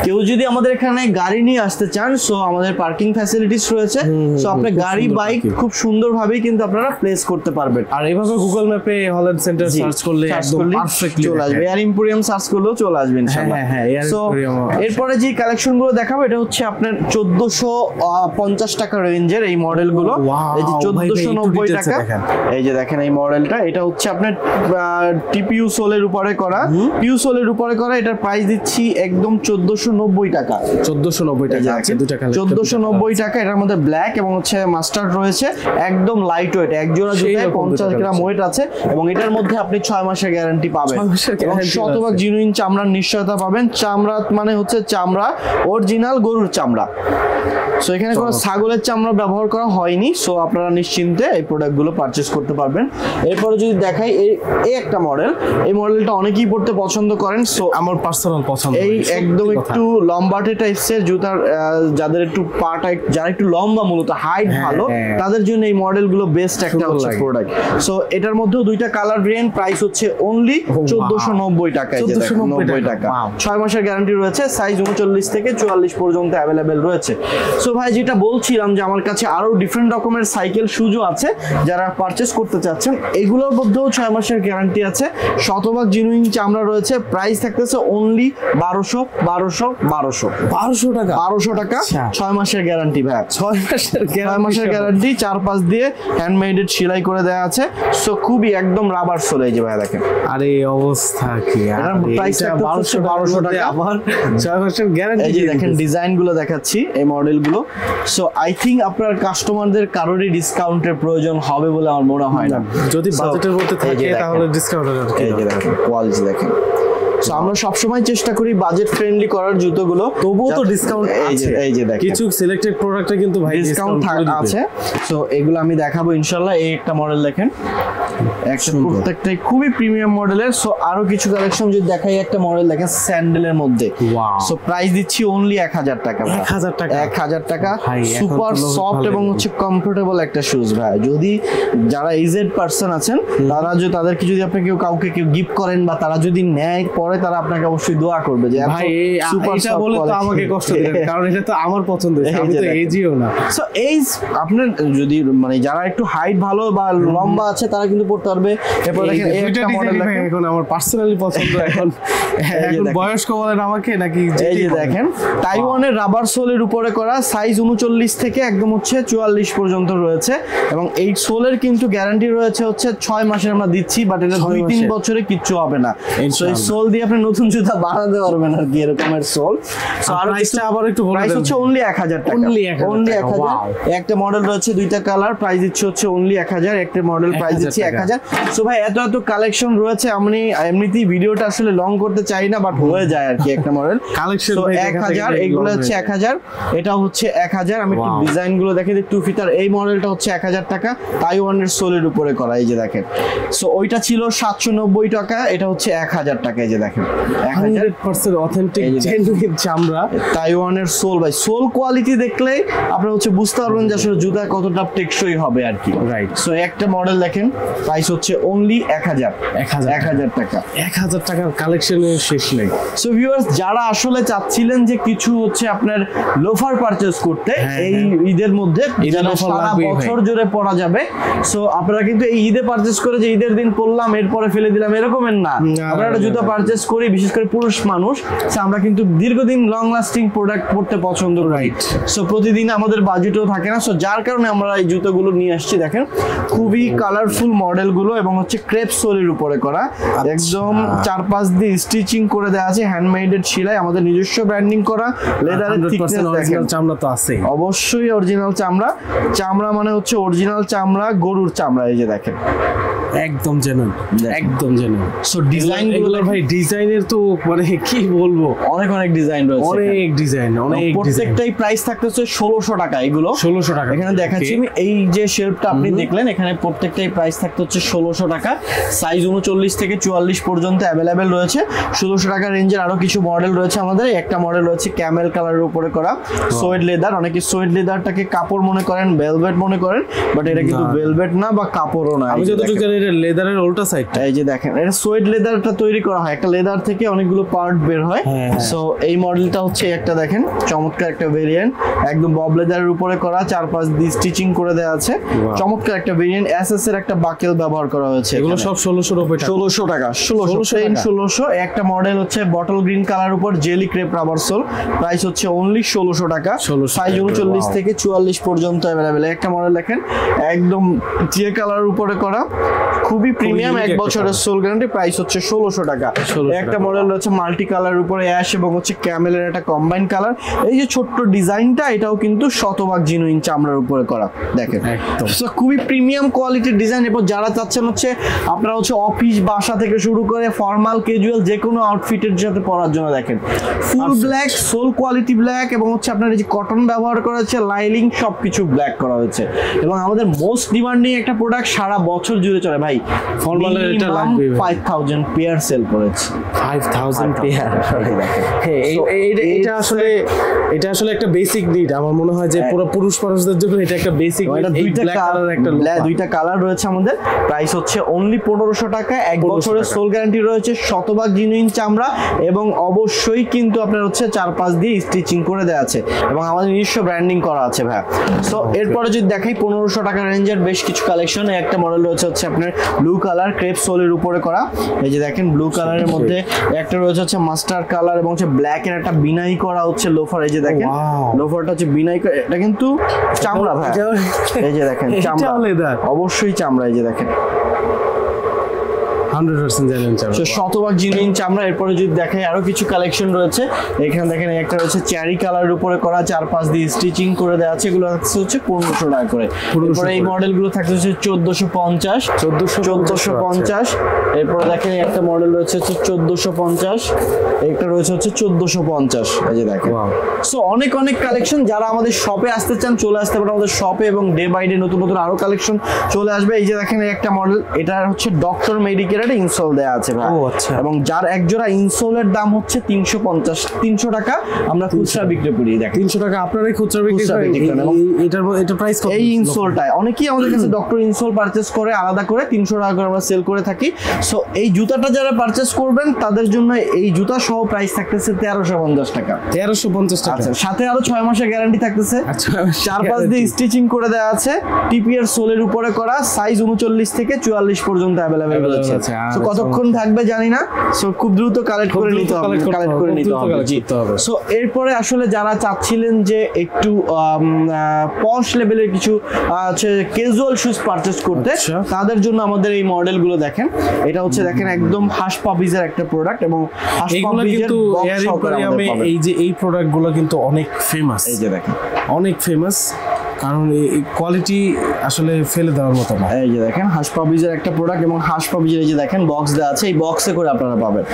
কেউ যদি আমাদের এখানে গাড়ি নিয়ে আসতে চান, সো আমাদের পার্কিং ফ্যাসিলিটিস রয়েছে, সো আপনি গাড়ি বাইক খুব সুন্দরভাবেই কিন্তু আপনারা প্লেস করতে পারবেন। আর এইভাবে গুগল ম্যাপে হল্যান্ড সেন্টার সার্চ করলে একদম পারফেক্টলি চলে আসবে, এয়ার এম্পোরিয়াম সার্চ করলেও চলে আসবে ইনশাআল্লাহ। সো এরপরে যে কালেকশনগুলো দেখাবো এটা হচ্ছে আপনার 1450 টাকা রেঞ্জের এই মডেলগুলো। এই যে 1490 টাকা, এই যে দেখেন এই মডেলটা, এটা হচ্ছে আপনার টিপিইউ সোলের উপরে করা, পিউ সোলের উপরে করা। এটার প্রাইস দিচ্ছি একদম 1490 টাকা। 1490 টাকা আছে, দুটো কালার 1490 টাকা। এটার মধ্যে ব্ল্যাক এবং হচ্ছে মাস্টার্ড রয়েছে, একদম লাইট ওয়েট, এক জোড়া জুতায় 50 গ্রাম ওয়েট আছে এবং এটার মধ্যে আপনি 6 মাসের গ্যারান্টি পাবেন। শতভাগ জিনুইন চামড়ার নিশ্চয়তা পাবেন। চামড়া মানে হচ্ছে চামড়া অরিজিনাল গরুর চামড়া, সো এখানে কোনো ছাগলের চামড়া ব্যবহার করা হয়নি। সো আপনারা নিশ্চিন্তে এই প্রোডাক্টগুলো পারচেজ করতে পারবেন। এরপরে যদি দেখাই এই একটা মডেল, এই মডেলটা অনেকেই পড়তে পছন্দ করেন, সো আমার পার্সোনাল পছন্দ। এই একদম একটু লম্বাটে টাইপসের জুতার, যাদের একটু পাটা যারা একটু লম্বা, মূলত হাইট ভালো, তাদের জন্য এই মডেলগুলো বেস্ট একটা হচ্ছে প্রোডাক্ট। সো এটার মধ্যেও দুইটা কালার ভেরিয়েন্ট, প্রাইস হচ্ছে অনলি 1490 টাকা। 1490 টাকা, 6 মাসের গ্যারান্টি রয়েছে, সাইজ 39 থেকে 44 পর্যন্ত অ্যাভেলেবেল রয়েছে। সো ভাই যেটা যেটা বলছিলাম যে আমার কাছে আরো ডিফারেন্ট রকমের সাইকেল শুজও আছে, যারা পারচেস করতে চাচ্ছেন এগুলোর মধ্যেও 6 মাসের গ্যারান্টি আছে, শতভাগ জিনুইন চামড়া রয়েছে। প্রাইস থাকতেছে অনলি 1200 টাকা 6 মাসের গ্যারান্টি ভাই, 6 মাসের গ্যারান্টি, 4-5 দিয়ে হ্যান্ডমেডেড সেলাই করে দেওয়া আছে। সো খুবই একদম রাবার সোল, এই যে ভাই দেখেন আরে অবস্থা কি, প্রাইস 1200 টাকা আবার 6 মাসের গ্যারান্টি। এই যে দেখেন ডিজাইন গুলো দেখাচ্ছি, এই মডেল গুলো। সো আই থিঙ্ক আপনার কাস্টমারদের কারোরই ডিসকাউন্টের প্রয়োজন হবে বলে আমার মনে হয় না, যদি বাজেটের মধ্যে থাকে তাহলে ডিসকাউন্ট হবে। এই যে দেখেন কোয়ালিটি দেখেন। সো আমরা সবসময় চেষ্টা করি বাজেট ফ্রেন্ডলি করার জুতোগুলো, তবুও তো ডিসকাউন্ট আছে। এই যে দেখেন কিছু সিলেক্টেড প্রোডাক্টে কিন্তু ভাই ডিসকাউন্ট আছে। সো এগুলো আমি দেখাবো ইনশাআল্লাহ। এই একটা মডেল দেখেন, একটা প্রত্যেকটাই খুবই প্রিমিয়াম মডেলের। সো আরো কিছু কালেকশন যদি দেখাই, একটা মডেল দেখেন স্যান্ডেলের মধ্যে। সো প্রাইস দিচ্ছি অনলি 1000 টাকা। 1000 টাকা সুপার সফট এবং হচ্ছে কমফোর্টেবল একটা শুজ ভাই। যদি যারা এজেড পারসন আছেন তারা যদি তাদেরকে যদি আপনি কাউকে গিফট করেন বা তারা যদি নেয় পরে, তারা আপনাকে অবশ্যই দোয়া করবে যে ভাই এটা বলে তো আমাকে কষ্ট দিলেন, কারণ এটা তো আমার পছন্দ, আমি তো এজিও না। সো এই আপনার যদি মানে যারা একটু হাইট ভালো বা লম্বা আছে তারা কিন্তু পড়তে পারবে। এরপর দেখেন এই একটা মডেল দেখেন, এখন আমার পার্সোনালি পছন্দ। এখন বয়স্ক বলেন আমাকে নাকি? এই যে দেখেন তাইওয়ানের রাবার সোলের উপরে করা, সাইজ 39 থেকে একদম হচ্ছে 44 পর্যন্ত রয়েছে, এবং এই সোলের কিন্তু গ্যারান্টি রয়েছে হচ্ছে 6 মাসের আমরা দিচ্ছি, বাট এটা 2-3 বছরে কিচ্ছু হবে না। সো এই সোল দিয়ে আপনি নতুন জুতা বানাতে পারবেন আর কি, এরকমের সোল। সো আর প্রাইসটা আবার একটু বলে দেন। প্রাইস হচ্ছে অনলি 1000 টাকা। অনলি 1000। একটা মডেল রয়েছে, দুইটা কালার, প্রাইস দিচ্ছে হচ্ছে অনলি 1000। একটা মডেল প্রাইস দিচ্ছি 1000। সো ভাই এত কালেকশন রয়েছে, আমি এমনিতেই ভিডিওটা আসলে লং করতে চাই না, বাট হয়ে যায় আর কি। একটা মডেল কালেকশন 1000, এগুলো হচ্ছে 1000, এটা হচ্ছে 1000। আমি একটু ডিজাইন গুলো দেখে দিই। টু ফিতার এই মডেলটা হচ্ছে 1000 টাকা, তাইওয়ানের সোলের উপরে করা, এই যে দেখেন। সো ওইটা ছিল 790 টাকা, এটা হচ্ছে 1000 টাকা। এই যে দেখেন 100% অথেন্টিক জেনুইন চামড়া, তাইওয়ানের সোল ভাই। সোল কোয়ালিটি দেখলে আপনি হচ্ছে বুঝতে পারবেন যে আসলে জুতা কতটা টেকসই হবে আর কি। রাইট। সো একটা মডেল দেখেন, প্রাইস হচ্ছে অনলি 1000 টাকা। 1000 টাকার কালেকশনের শেষ নেই। সো ভিউয়ার্স, যারা আসলে চাচ্ছিলেন যে কিছু হচ্ছে আপনার লোফার পারচেজ করতে এই ঈদের মধ্যে, যারা সারা বছর জুড়ে পরা যাবে, সো আপনারা কিন্তু এই ঈদে পারচেজ করে যে ঈদের দিন পরলাম এরপরে ফেলে দিলাম এরকমের না। আমরা একটা জুতা পারচেজ করি, বিশেষ করে পুরুষ মানুষ, আমরা কিন্তু দীর্ঘদিন লং লাস্টিং প্রোডাক্ট পড়তে পছন্দ করি। সো প্রতিদিন আমাদের বাজেটও থাকে না, সো যার কারণে আমরা এই জুতোগুলো নিয়ে আসছি। দেখেন খুবই কালারফুল মডেলগুলো, এবং হচ্ছে ক্রেপ সোলের উপরে করা, একদম 4-5 দিয়ে স্টিচিং করে দেওয়া আছে, হ্যান্ডমেডেড সেলাই, আমাদের নিজস্ব ব্র্যান্ডিং করা, লেদারের থিকনেস দেখেন। চামড়া তো আছে, অবশ্যই অরিজিনাল চামড়া। চামড়া মানে হচ্ছে অরিজিনাল চামড়া, গরুর চামড়া। এই যে দেখেন একদম জেনুইন, একদম জেনুইন। সো ডিজাইন গুলো ভাই, ডিজাইনের তো মানে কি বলবো, অনেক ডিজাইন রয়েছে, অনেক ডিজাইন, অনেক প্রত্যেকটাই প্রাইস থাকতেছে 1600 টাকা। এগুলো 1600 টাকা এখানে দেখাচ্ছি আমি। এই যে শেলফটা আপনি দেখলেন, এখানে প্রত্যেকটাই প্রাইস থাকতে হচ্ছে 1600 টাকা। সাইজ 39 থেকে 44 পর্যন্ত অ্যাভেলেবেল রয়েছে। 1600 টাকা রেঞ্জের আরো কিছু মডেল রয়েছে আমাদের। একটা মডেল রয়েছে ক্যামেল কালারের উপরে করা, সোয়েড লেদার। অনেকে সোয়েড লেদারটাকে কাপড় মনে করেন, ভেলভেট মনে করেন, বাট এটা কিন্তু ভেলভেট না বা কাপড়ও না। আমি যতটুকু জানি এটা লেদারের উল্টা সাইড। এই যে দেখেন, এটা সোয়েড লেদারটা তৈরি করা হয়, একটা লেদার থেকে অনেকগুলো পার্ট বের হয়। সো এই মডেলটা হচ্ছে একটা দেখেন, চমৎকার একটা ভেরিয়েন্ট, একদম বব লেদারের উপরে করা, 4-5 দিয়ে স্টিচিং করে দেওয়া আছে। চমৎকার একটা ভেরিয়েন্ট, এসএস এর একটা বাকেল ব্যবহার করা হয়েছে। এগুলো সব 1600 টাকা। 1600। একটা মডেল হচ্ছে বটল গ্রিন কালার উপর jelly crepe rubber soul, price হচ্ছে অনলি 1600 টাকা। সাইজ 39 থেকে 44 পর্যন্ত অ্যাভেলেবেল। একটা মডেল দেখেন, একদম টিয়া কালারের উপরে করা, খুবই প্রিমিয়াম, 1 বছরের সোল গ্যারান্টি, প্রাইস হচ্ছে 1600 টাকা। একটা মডেল হচ্ছে মাল্টি কালার উপরে অ্যাশ এবং হচ্ছে ক্যামেলের একটা কম্বাইন কালার। এই যে ছোট্ট ডিজাইনটা, এটাও কিন্তু শতভাগ জিনুইন চামড়ার উপরে করা, দেখেন একদম। সো খুবই প্রিমিয়াম কোয়ালিটির ডিজাইন। এবং যারা চাচ্ছেন হচ্ছে আপনারা হচ্ছে অফিস, বাসা থেকে শুরু করে ফর্মাল, ক্যাজুয়াল যে কোনো আউটফিটের সাথে পরার জন্য, দেখেন full black, soul quality black, এবং হচ্ছে আপনার এই যে কটন ব্যবহার করা হচ্ছে, লাইলিং সবকিছু ব্ল্যাক করা হয়েছে। এবং আমাদের মোস্ট ডিমান্ডিং একটা প্রোডাক্ট, সারা বছর জুড়ে চলে ভাই। ফর্মালের এটা লাগবে, 5000 পেয়ার সেল করেছে। 5000 পেয়ার। এটা আসলে একটা বেসিক নিড। আমার মনে হয় যে পুরো পুরুষ মানুষদের জন্য এটা একটা বেসিক। দুইটা কালার রয়েছে আমাদের। প্রাইস হচ্ছে অনলি 1500 টাকা। 1 বছরের সোল গ্যারান্টি রয়েছে, শতভাগ জিনুইন চামড়া এবং অবশ্যই কিন্তু আপনার হচ্ছে 4-5 দিয়ে স্টিচিং করে দেওয়া আছে এবং আমাদের নিজস্ব ব্র্যান্ডিং করা আছে ভাই। সো এরপরে যদি দেখাই 1500 টাকা রেঞ্জের বেশ কিছু কালেকশন, একটা মডেল রয়েছে হচ্ছে আপনার ব্লু কালার ক্রেপ সোলের উপরে করা। এই যে দেখেন ব্লু কালারের মধ্যে একটা রয়েছে হচ্ছে মাস্টার কালার এবং হচ্ছে ব্ল্যাক এর একটা বিনাই করা হচ্ছে লোফার। এই যে দেখেন লোফারটা হচ্ছে বিনাই, এটা কিন্তু চামড়া ভাই। এই যে দেখেন চামড়া, অবশ্যই চামড়া। এই যে দেখেন 100% জেনুইন চামড়া, শতভাগ জিনুইন চামড়া। এরপরে যদি দেখাই আরো কিছু কালেকশন রয়েছে, এখানে দেখেন একটা রয়েছে চেরি কালারের উপরে করা, 4-5 দিয়ে স্টিচিং করে দেওয়া আছে। এগুলো থাকছে হচ্ছে 1500 টাকা করে। এরপরে এই মডেলগুলো থাকছে হচ্ছে 1450। এরপরে দেখেন একটা মডেল রয়েছে হচ্ছে 1450, একটা রয়েছে হচ্ছে 1450। এই যে দেখেন সো অনেক কালেকশন। যারা আমাদের শপে আসতে চান চলে আসতে পারেন আমাদের শপে, এবং ডে বাই ডে নতুন আরো কালেকশন চলে আসবে। এই যে দেখেন একটা মডেল, এটা হচ্ছে ডক্টর মেডিকেল ইনসোল দেয়া আছে ভাই। এবং যার এক জোড়া ইনসোলের দাম হচ্ছে 300 টাকা। আমরা খুচরা বিক্রি করি। দেখেন 300 টাকা আপনারাই খুচরা বিক্রি করেন। এটা প্রাইস কত? এই ইনসোলটা অনেকেই আমাদের কাছে ডক্টর ইনসোল পারচেজ করে আলাদা করে 300 টাকা করে আমরা সেল করে থাকি। সো এই জুতাটা যারা পারচেজ করবেন তাদের জন্য এই জুতা সহ প্রাইস থাকতেছে 1350 টাকা। 1350 টাকা, সাথে আরো 6 মাসের গ্যারান্টি থাকতেছে। 4-5 দিয়ে স্টিচিং করে দেওয়া আছে, টিপিআর সোলের উপরে করা, সাইজ 39 থেকে 44 পর্যন্ত अवेलेबल রয়েছে। সো কতক্ষণ থাকবে জানি না, সো খুব দ্রুত কালেক্ট করে নিতে হবে। সো এরপরে আসলে যারা চাচ্ছিলেন যে একটু পশ লেভেলের কিছু ক্যাজুয়াল শুজ পারচেজ করতে, তাদের জন্য আমাদের এই মডেলগুলো দেখেন। এটা হচ্ছে দেখেন একদম হাস পাপিজের একটা প্রোডাক্ট এবং হাস পাপিজের বক্স সহকারে আমাদের পাবেন। এই যে এই প্রোডাক্টগুলো কিন্তু অনেক ফেমাস। এই যে দেখেন অনেক ফেমাস, কারণ এই কোয়ালিটি আসলে ফেলে দেওয়ার মতো না। এই যে দেখেন হাস পাপিজের একটা প্রোডাক্ট এবং হাস পাপিজের এই যে দেখেন বক্স দেওয়া আছে, এই বক্সে করে আপনারা পাবেন।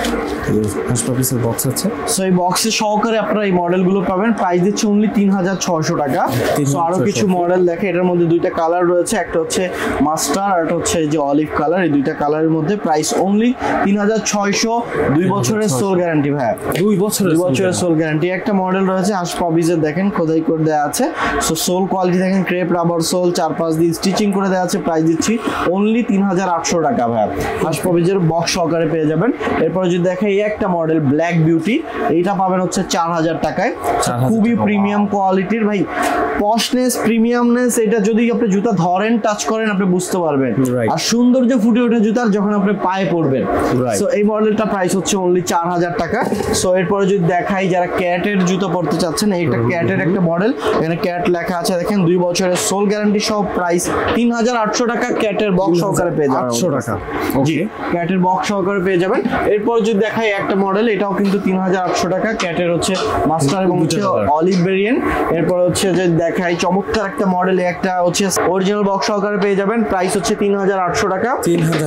হাস পাপিজের বক্স আছে, সো এই বক্সে সহকারে আপনারা এই মডেলগুলো পাবেন। প্রাইস দিচ্ছে অনলি 3600 টাকা। সো আরো কিছু মডেল দেখে, এটার মধ্যে দুইটা কালার রয়েছে, একটা হচ্ছে মাস্টার আর একটা হচ্ছে যে অলিভ কালার। এই দুইটা কালারের মধ্যে প্রাইস অনলি 3600। 2 বছরের সোল গ্যারান্টি ভাই, 2 বছরের সোল গ্যারান্টি। একটা মডেল রয়েছে হাস পাপিজের, দেখেন খোদাই করে দেওয়া আছে। সো সোল কোয়ালিটি দেখেন ক্রেপ রাবার সোল, 4-5 দিয়ে স্টিচিং করে দেওয়া আছে। প্রাইস দিচ্ছি অনলি 3800 টাকা ভাই। হাস পাপিজের বক্স সহকারে পেয়ে যাবেন। এরপর যদি দেখেন এই একটা মডেল ব্ল্যাক বিউটি, এইটা পাবেন হচ্ছে 4000 টাকায়। খুবই প্রিমিয়াম কোয়ালিটির ভাই, পশনেস প্রিমিয়ামনেস, এটা যদি আপনি জুতা ধরেন টাচ করেন আপনি বুঝতে পারবেন। আর সৌন্দর্য ফুটে ওঠে জুতার যখন আপনি পায়ে পড়বেন। সো এই মডেলটা প্রাইস হচ্ছে অনলি 4000 টাকা। সো এরপরে যদি দেখাই যারা ক্যাটের জুতো পরতে চাচ্ছেন, এইটা ক্যাটের একটা মডেল, এখানে ক্যাট লেখা আছে দেখেন, 2 বছরের সোল গ্যারান্টি সহ। প্রাইস 3800 টাকা, ক্যাটের বক্স সহকারে পেয়ে যাবেন। 800 টাকা, জি ক্যাটের বক্স সহকারে পেয়ে যাবেন। এরপর যদি দেখাই একটা মডেল, এটাও কিন্তু 3800 টাকা, ক্যাটের হচ্ছে মাস্টার এবং হচ্ছে অলিভ ভেরিয়েন্ট। এরপর হচ্ছে যে দেখাই চমৎকার একটা মডেল, একটা হচ্ছে অরিজিনাল বক্স সহকারে পেয়ে যাবেন। প্রাইস হচ্ছে 3800 টাকা।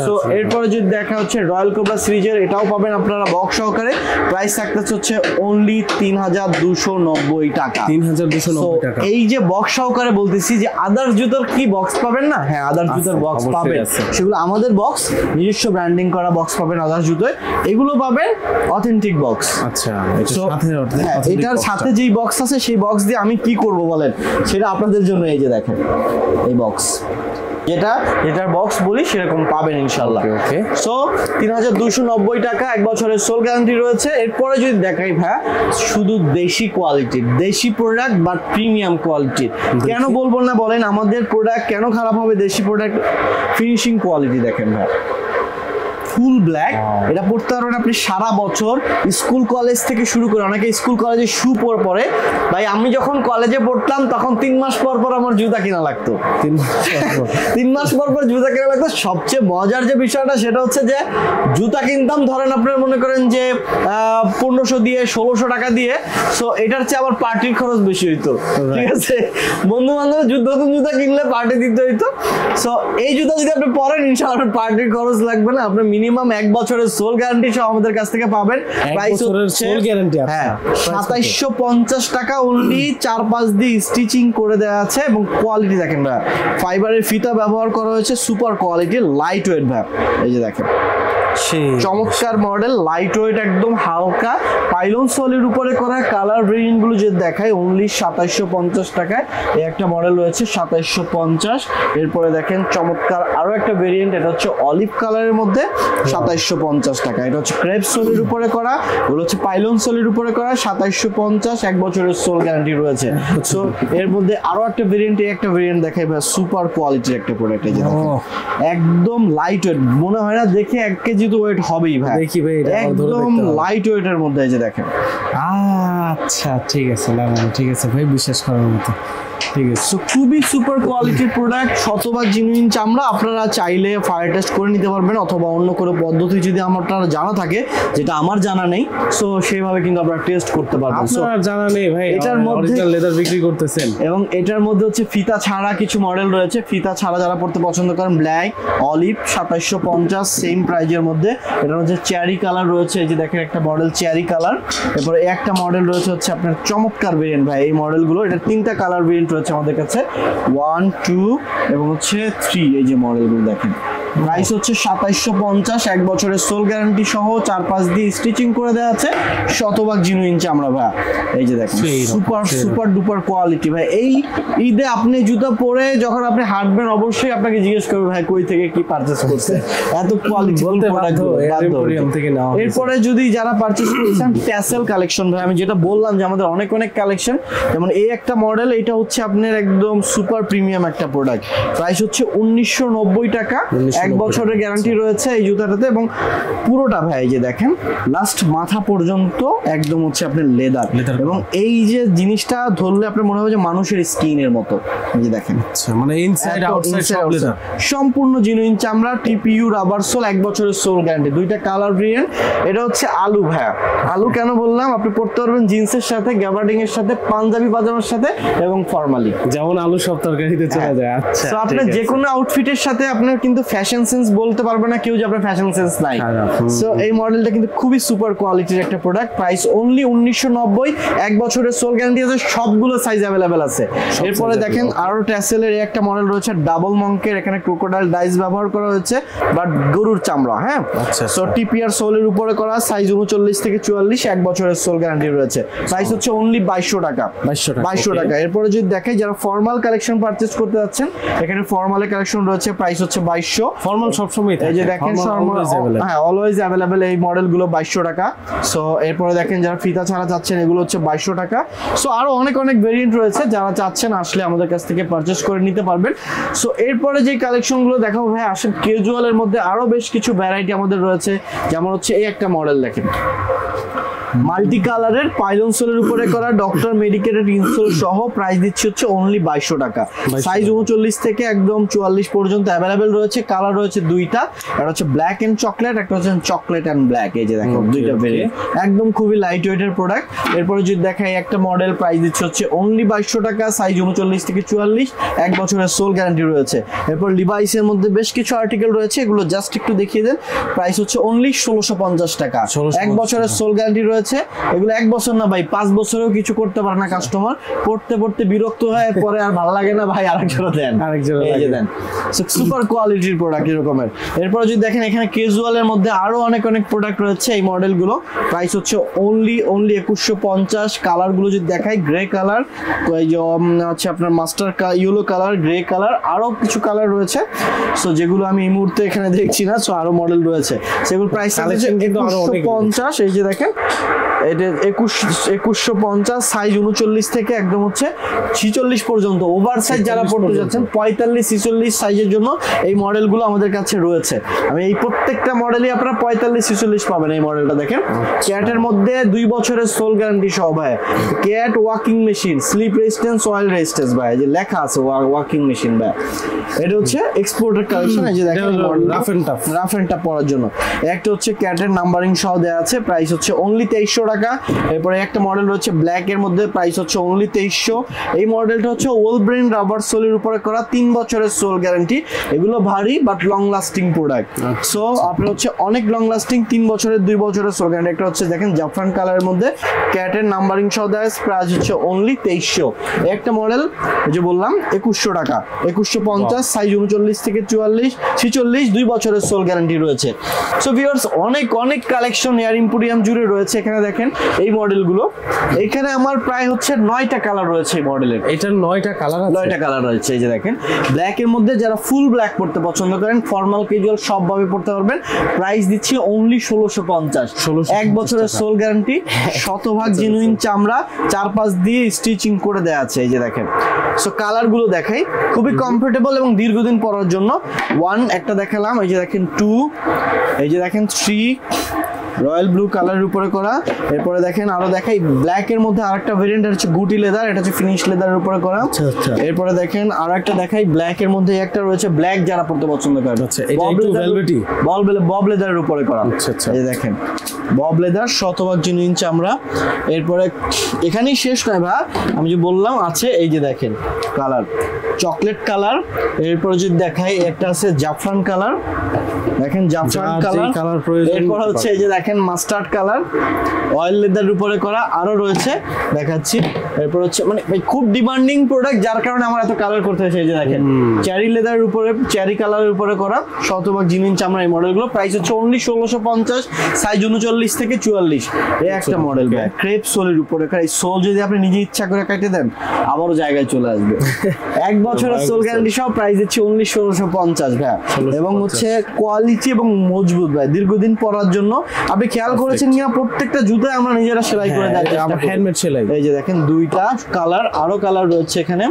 তো এরপরে যদি দেখা হচ্ছে রয়্যাল কোবরা সিরিজের, এটাও পাবেন আপনারা বক্স সহকারে। প্রাইস থাকতেছে হচ্ছে অনলি 3290 টাকা। 3290 টাকা। এই যে বক্স সহকারে বলতেছি যে আদার জুতোর কি বক্স পাবেন না? হ্যাঁ, আদার জুতোর বক্স পাবেন, সেগুলো আমাদের বক্স, নিজস্ব ব্র্যান্ডিং করা বক্স পাবেন আদার জুতোয়। এগুলো পাবেন অথেন্টিক বক্স। আচ্ছা, এটার সাথে যেই বক্স আছে সেই বক্স দিয়ে আমি কি করব বলেন, সেটা আপনাদের জন্য। এই যে দেখেন এই বক্স, যেটার বক্স বলি সেরকম পাবেন ইনশাআল্লাহ। ওকে, সো 3290 টাকা, 1 বছরের সোল গ্যারান্টি রয়েছে। এরপরে যদি দেখাই ভাই, শুধু দেশি কোয়ালিটির দেশি প্রোডাক্ট বা প্রিমিয়াম কোয়ালিটির, কেন বলবো না বলেন? আমাদের প্রোডাক্ট কেন খারাপ হবে? দেশি প্রোডাক্ট ফিনিশিং কোয়ালিটি দেখেন ভাই, ফুল ব্ল্যাক। এটা পড়তে পারবেন আপনি সারা বছর, স্কুল কলেজ থেকে শুরু করে। অনেকে স্কুল কলেজে শু পরে ভাই, আমি যখন কলেজে পড়তাম তখন 3 মাস পর আমার জুতা কিনা লাগতো। 3 মাস পর জুতা কিনা লাগতো। সবচেয়ে মজার যে বিষয়টা সেটা হচ্ছে যে জুতা কিনতাম ধরেন আপনার মনে করেন যে 1500 দিয়ে 1600 টাকা দিয়ে। সো এটার চেয়ে আবার পার্টির খরচ বেশি হইতো, ঠিক আছে? বন্ধু বান্ধব নতুন জুতা কিনলে পার্টি দিতে হইতো। সো এই জুতা যদি আপনি পরেন ইনশাআল্লাহ আপনার পার্টির খরচ লাগবে না। আপনার মিনিমাম 1 বছরের সোল গ্যারান্টি সহ আমাদের কাছ থেকে পাবেন। প্রাইস হচ্ছে সোল গ্যারান্টি, হ্যাঁ, 2750 টাকা অনলি। 4-5 দিয়ে স্টিচিং করে দেওয়া আছে এবং কোয়ালিটি দেখেন ভাই, ফাইবারের ফিতা ব্যবহার করা হয়েছে, সুপার কোয়ালিটি, লাইট ওয়েট ভাই। এই যে দেখেন চমৎকার মডেল, লাইট ওয়েট, একদম হালকা পাইলন সোলের উপরে করা। কালার ভেরিয়েন্ট গুলো যে দেখায় অনলি 2750 টাকায় এই একটা মডেল রয়েছে 2750। এরপরে দেখেন চমৎকার আরো একটা ভেরিয়েন্ট, এটা হচ্ছে অলিভ কালারের মধ্যে 2750 টাকা। এটা হচ্ছে ক্রেপ সোলের উপরে করা, ওগুলো হচ্ছে পাইলন সোলের উপরে করা 2750, 1 বছরের সোল গ্যারান্টি রয়েছে। সো এর মধ্যে আরো একটা ভেরিয়েন্ট, এই একটা ভেরিয়েন্ট দেখাই ভাই, সুপার কোয়ালিটির একটা প্রোডাক্ট। এই যে দেখেন একদম লাইট ওয়েট, মনে হয় না দেখে 1 কেজি তো ওয়েট হবেই ভাই। দেখি ভাই, এটা একদম লাইট ওয়েটের মধ্যে। এই যে দেখেন, আচ্ছা ঠিক আছে, না ঠিক আছে ভাই, বিশ্বাস করার মতো। ঠিক আছে, সো খুবই সুপার কোয়ালিটির প্রোডাক্ট, শতভাগ জিনুইন চামড়া। আপনারা চাইলে ফায়ার টেস্ট করে নিতে পারবেন, অথবা অন্য কোনো পদ্ধতি যদি আপনার জানা থাকে, যেটা আমার জানা নেই, সো সেইভাবে কিন্তু আপনারা টেস্ট করতে পারবেন। আপনার জানা নেই ভাই, এটার মধ্যে অরিজিনাল লেদার বিক্রি করতেছেন। এবং এটার মধ্যে হচ্ছে ফিতা ছাড়া কিছু মডেল রয়েছে। ফিতা ছাড়া যারা পড়তে পছন্দ করেন, ব্ল্যাক, অলিভ 2750 সেম প্রাইজের মধ্যে। এটা হচ্ছে চেরি কালার রয়েছে, এই যে দেখেন একটা মডেল চেরি কালার। এরপরে একটা মডেল রয়েছে হচ্ছে আপনার চমৎকার ভেরিয়েন্ট ভাই, এই মডেলগুলো, এটা 3টা কালার ভেরিয়েন্ট রয়েছে আমাদের কাছে, 1, 2 এবং হচ্ছে 3। এই যে মডেলগুলো দেখেন, প্রাইস হচ্ছে 2750, 1 বছরের সোল গ্যারান্টি সহ, 4-5 দিয়ে স্টিচিং করে দেওয়া আছে, শতভাগ জিনুইন চামড়া ভাই। এই যে দেখেন সুপার সুপার ডুপার কোয়ালিটি ভাই। এই ঈদে আপনি জুতা পরে যখন আপনি হাঁটবেন, অবশ্যই আপনাকে জিজ্ঞেস করবে ভাই কই থেকে কি পারচেজ করছে, এত কোয়ালিটি বলতে বাধ্য। এরপরে যদি যারা পারচেজ করছেন ট্যাসেল কালেকশন ভাই, আমি যেটা বললাম যে আমাদের অনেক অনেক কালেকশন, যেমন এই একটা মডেল, এটা হচ্ছে আপনার একদম সুপার প্রিমিয়াম একটা প্রোডাক্ট। প্রাইস হচ্ছে 1990 টাকা, 1 বছরের গ্যারান্টি রয়েছে এই জুতাটাতে। এবং পুরোটা ভাই এই যে দেখেন লাস্ট মাথা পর্যন্ত একদম হচ্ছে আপনার লেদার। এবং এই যে জিনিসটা ধরলে আপনার মনে হবে যে মানুষের স্কিনের মতো। এই যে দেখেন, আচ্ছা মানে ইনসাইড আউটসাইড সব লেদার, সম্পূর্ণ জিনুইন চামড়া, টিপিইউ রাবার সোল, 1 বছরের সোল গ্যারান্টি। 2টা কালার ভেরিয়েন্ট। এটা হচ্ছে আলু ভাই। আলু কেন বললাম, আপনি পড়তে পারবেন জিন্সের সাথে, গ্যাবার্ডিং এর সাথে, পাঞ্জাবি পাজামার সাথে এবং ফর্মালি, যেমন আলু সব তরকারিতে চলে যায়। আচ্ছা, তো আপনার যে কোনো আউটফিটের সাথে আপনার কিন্তু ফ্যাশন সেন্স বলতে পারবে না কেউ যে আপনার ফ্যাশন সেন্স নাই। সো এই মডেলটা কিন্তু খুবই সুপার কোয়ালিটির একটা প্রোডাক্ট। প্রাইস অনলি 1990, 1 বছরের সোল গ্যারান্টি আছে, সবগুলো সাইজ अवेलेबल আছে। এরপরে দেখেন আরো ট্যাসেলের একটা মডেল রয়েছে, ডাবল মঙ্কের, এখানে ক্রোকোডাইল ডাইস ব্যবহার করা হয়েছে, বাট গরুর চামড়া। হ্যাঁ, সো টিপিআর সোলের উপরে করা, সাইজ 39 থেকে 44, 1 বছরের সোল গ্যারান্টি রয়েছে। প্রাইস হচ্ছে অনলি 2200 টাকা। 2200 টাকা। এরপরে যদি দেখাই যারা ফর্মাল কালেকশন পারচেজ করতে যাচ্ছেন, এখানে ফর্মালের কালেকশন রয়েছে, প্রাইস হচ্ছে 2200। ফর্মাল সবসময় এই যে দেখেন হ্যাঁ অলওয়েজ অ্যাভেলেবেল এই মডেলগুলো 2200 টাকা। সো এরপরে দেখেন যারা ফিতা ছাড়া চাচ্ছেন, এগুলো হচ্ছে 2200 টাকা। সো আরো অনেক অনেক ভেরিয়েন্ট রয়েছে, যারা চাচ্ছেন আসলে আমাদের কাছ থেকে পারচেজ করে নিতে পারবেন। সো এরপরে যে কালেকশনগুলো দেখাবো ভাই, আসেন ক্যাজুয়ালের মধ্যে আরো বেশ কিছু ভ্যারাইটি আমাদের রয়েছে। যেমন হচ্ছে এই একটা মডেল দেখেন, মাল্টি কালারের পাইলন সোলের উপরে করা, ডক্টর মেডিকেটেড ইনসোল সহ, প্রাইস দিচ্ছি হচ্ছে অনলি 2200 টাকা। সাইজ 39 থেকে একদম 44 পর্যন্ত অ্যাভেলেবেল রয়েছে। কালার রয়েছে 2টা, একটা হচ্ছে ব্ল্যাক এন্ড চকলেট, একটা হচ্ছে চকলেট এন্ড ব্ল্যাক। এই যে দেখো 2টা ভেরিয়েন্ট, একদম খুবই লাইট ওয়েটের প্রোডাক্ট। এরপরে যদি দেখাই একটা মডেল, প্রাইস দিচ্ছে হচ্ছে অনলি 2200 টাকা, সাইজ 39 থেকে 44, 1 বছরের সোল গ্যারান্টি রয়েছে। এরপর লিভাইসের মধ্যে বেশ কিছু আর্টিকেল রয়েছে, এগুলো জাস্ট একটু দেখিয়ে দেন। প্রাইস হচ্ছে অনলি 1650 টাকা, 1 বছরের সোল গ্যারান্টি রয়েছে। এগুলো 1 বছর না ভাই, 5 বছরেও কিছু করতে পারে না কাস্টমার, পড়তে পড়তে বিরক্ত হয়, পরে আর ভালো লাগে না ভাই, আরেকজোড়া দেন, এই যে দেন। সুপার কোয়ালিটির প্রোডাক্ট এরকমের। এরপর যদি দেখেন এখানে ক্যাজুয়ালের মধ্যে আরো অনেক অনেক প্রোডাক্ট রয়েছে এই মডেলগুলো। প্রাইস হচ্ছে অনলি 2150। কালারগুলো যদি দেখাই, গ্রে কালার, এই যে হচ্ছে আপনার master yellow colour, grey colour, আরো কিছু কালার রয়েছে। সো যেগুলো আমি এই মুহূর্তে এখানে দেখছি না, সো আরো মডেল রয়েছে, সেগুলো প্রাইস হচ্ছে 2150। এই যে দেখেন এটা 2150, সাইজ 39 থেকে একদম হচ্ছে 46 পর্যন্ত। ওভার সাইজ যারা পড়তে যাচ্ছেন 45-46 সাইজের জন্য এই মডেলগুলো আমাদের কাছে রয়েছে। আমি এই প্রত্যেকটা মডেলই আপনারা 45-46 পাবেন। এই মডেলটা দেখেন, ক্যাটের মধ্যে 2 বছরের সোল গ্যারান্টি সহ ভাই। Cat walking machine, slip resistance, oil resistance ভাই, যে লেখা আছে ওয়াকিং মেশিন ভাই। এটা হচ্ছে এক্সপোর্টের কালেকশন। এই যে দেখেন রাফ এন্ড টাফ পরার জন্য। একটা হচ্ছে ক্যাটের নাম্বারিং সহ দেওয়া আছে, প্রাইস হচ্ছে অনলি 2300 টাকা। এরপরে একটা মডেল রয়েছে ব্ল্যাক এর মধ্যে, প্রাইস হচ্ছে অনলি 2300। এই মডেলটা হচ্ছে ওলব্রেন রাবার সোলের উপরে করা, 3 বছরের সোল গ্যারান্টি। এগুলো ভারী but long lasting product. So আপনার হচ্ছে অনেক লং লাস্টিং, 3 বছরের 2 বছরের সোল গ্যারান্টি। একটা হচ্ছে দেখেন জাফরান কালারের মধ্যে ক্যাটের নাম্বারিং সহ দেয়, প্রাইস হচ্ছে অনলি 2300। একটা মডেল যে বললাম 2100 টাকা, 2150, সাইজ 39 থেকে 44 46, 2 বছরের সোল গ্যারান্টি রয়েছে। সো ভিউয়ার্স অনেক অনেক কালেকশন এয়ার এম্পোরিয়াম জুড়ে রয়েছে। এখানে দেখেন এই মডেলগুলো, এখানে আমার প্রায় হচ্ছে 9টা কালার রয়েছে এই মডেলের। এটার 9টা কালার আছে, 9টা কালার রয়েছে। এই যে দেখেন ব্ল্যাক এর মধ্যে যারা ফুল ব্ল্যাক পড়তে পছন্দ করেন, ফর্মাল ক্যাজুয়াল সবভাবে পড়তে পারবেন। প্রাইস দিচ্ছি অনলি 1650, 1 বছরের সোল গ্যারান্টি, শতভাগ জেনুইন চামড়া, 4-5 দিয়ে স্টিচিং করে দেয়া আছে। এই যে দেখেন, সো কালার গুলো দেখাই, খুবই কমফোর্টেবল এবং দীর্ঘদিন পরার জন্য। 1 একটা দেখালাম, এই যে দেখেন 2, এই যে দেখেন 3 রয়্যাল ব্লু কালারের উপরে করা। এরপরে দেখেন আরো দেখাই ব্ল্যাক এর মধ্যে আরেকটা ভেরিয়েন্ট হচ্ছে গুটি লেদার, এটা হচ্ছে ফিনিশ লেদারের উপরে করা। এরপরে দেখেন আরো একটা দেখাই ব্ল্যাক এর মধ্যে একটা রয়েছে, ব্ল্যাক যারা পড়তে পছন্দ করে। আচ্ছা, এটা একটু ভেলভেটি বব লেদারের উপরে করা। আচ্ছা, এই দেখেন বব লেদার, শতভাগ জেনুইন চামড়া। এরপরে এখানেই শেষ নয় ভাই, আমি যে বললাম আছে এই যে দেখেন কালার চকলেট কালার। এরপরে যদি দেখাই একটা আছে জাফরান কালার, দেখেন জাফরান কালার। এরপর হচ্ছে এই যে দেখেন মাস্টার্ড কালার, অয়েল লেদারের উপরে করা। আরো রয়েছে দেখাচ্ছি। এরপর হচ্ছে মানে খুব ডিমান্ডিং প্রোডাক্ট, যার কারণে আমার এত কালার করতে হয়েছে। এই যে দেখেন চেরি লেদারের উপরে, চেরি কালারের উপরে করা, শতভাগ জেনুইন চামড়া এই মডেলগুলো। প্রাইস হচ্ছে অনলি 1650, সাইজ 39 থেকে 44। এই একটা মডেল ভাই ক্রেপ সোলের উপরে করা। এই সোল যদি আপনি নিজে ইচ্ছা করে কেটে দেন আবারও জায়গায় চলে আসবে। 1 বছরের সোল গ্যারান্টি সহ, প্রাইস দিচ্ছি অনলি 1650 ভাই। এবং হচ্ছে কোয়ালিটি এবং মজবুত ভাই, দীর্ঘদিন পরার জন্য। আপনি খেয়াল করেছেন কিনা প্রত্যেকটা জুতায় আমরা নিজেরা সেলাই করে দেই, আমার হ্যান্ডমেড সেলাই। এই যে দেখেন 2টা কালার, আরো কালার রয়েছে এখানে।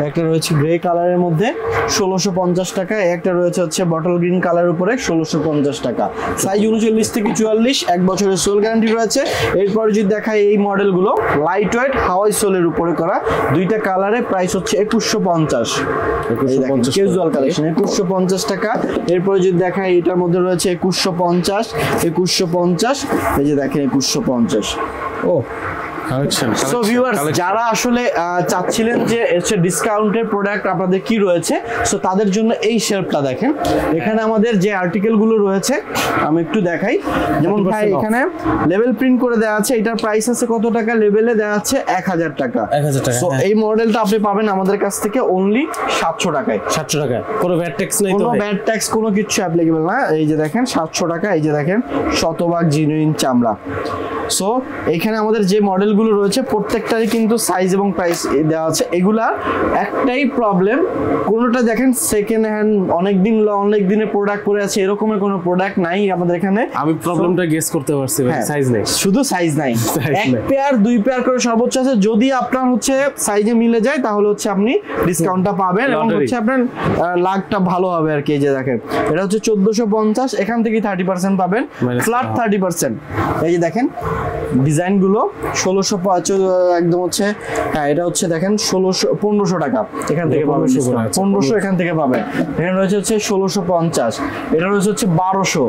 একটা রয়েছে গ্রে কালারের মধ্যে 1650 টাকা, একটা রয়েছে হচ্ছে বটল গ্রিন কালারের উপরে 1650 টাকা, সাইজ 39 থেকে 44, 1 বছরের সোল গ্যারান্টি রয়েছে। এরপর যদি দেখাই এই মডেলগুলো লাইট ওয়েট হাওয়াই সোলের উপরে করা, 2টা কালারে, প্রাইস হচ্ছে 2150। ক্যাজুয়াল কালেকশন 2150 টাকা। এরপরে যদি দেখাই এটার মধ্যে রয়েছে 2150, এই যে দেখেন 2150। ও সো ভিউয়ার্স যারা আসলে চাচ্ছিলেন যে হচ্ছে ডিসকাউন্টের প্রোডাক্ট আপনাদের কি রয়েছে, সো তাদের জন্য এই শেলফটা দেখেন। এখানে আমাদের যে আর্টিকেল গুলো রয়েছে আমি একটু দেখাই। যেমন ভাই এখানে লেভেল প্রিন্ট করে দেওয়া আছে, এটার প্রাইস আছে কত টাকা, লেভেলে দেওয়া আছে 1000 টাকা। সো এই মডেলটা আপনি পাবেন আমাদের কাছ থেকে অনলি 700 টাকায়। 700 টাকা, কোনো ভ্যাট ট্যাক্স নেই, কোনো ভ্যাট ট্যাক্স কোনো কিছু অ্যাপ্লিকেবল না। এই যে দেখেন 700 টাকা, এই যে দেখেন শতভাগ জেনুইন চামড়া। সো এখানে আমাদের যে মডেলগুলো রয়েছে প্রত্যেকটারই কিন্তু সাইজ এবং প্রাইস দেওয়া আছে। এগুলা একটাই প্রবলেম, কোনোটা দেখেন সেকেন্ড হ্যান্ড অনেক দিনের প্রোডাক্ট পরে আছে, এরকমের কোনো প্রোডাক্ট নাই আমাদের এখানে। আমি প্রবলেমটা গেস করতে পারছি ভাই, সাইজ নেই, শুধু সাইজ নাই। 1 পেয়ার 2 পেয়ার করে সর্বোচ্চ আছে। যদি আপনার হচ্ছে সাইজে মিলে যায় তাহলে হচ্ছে আপনি ডিসকাউন্টটা পাবেন এবং হচ্ছে আপনার লাখটা ভালো হবে আর কি। এই যে দেখেন এটা হচ্ছে 1450, এখান থেকে 30% পাবেন, ফ্ল্যাট 30%। এই যে দেখেন ডিজাইন গুলো 1650 একদম হচ্ছে, হ্যাঁ এটা হচ্ছে দেখেন 1500 টাকা এখান থেকে পাবেন, 1500 এখান থেকে পাবেন। এখানে রয়েছে হচ্ছে 1650, এটা রয়েছে হচ্ছে 1200,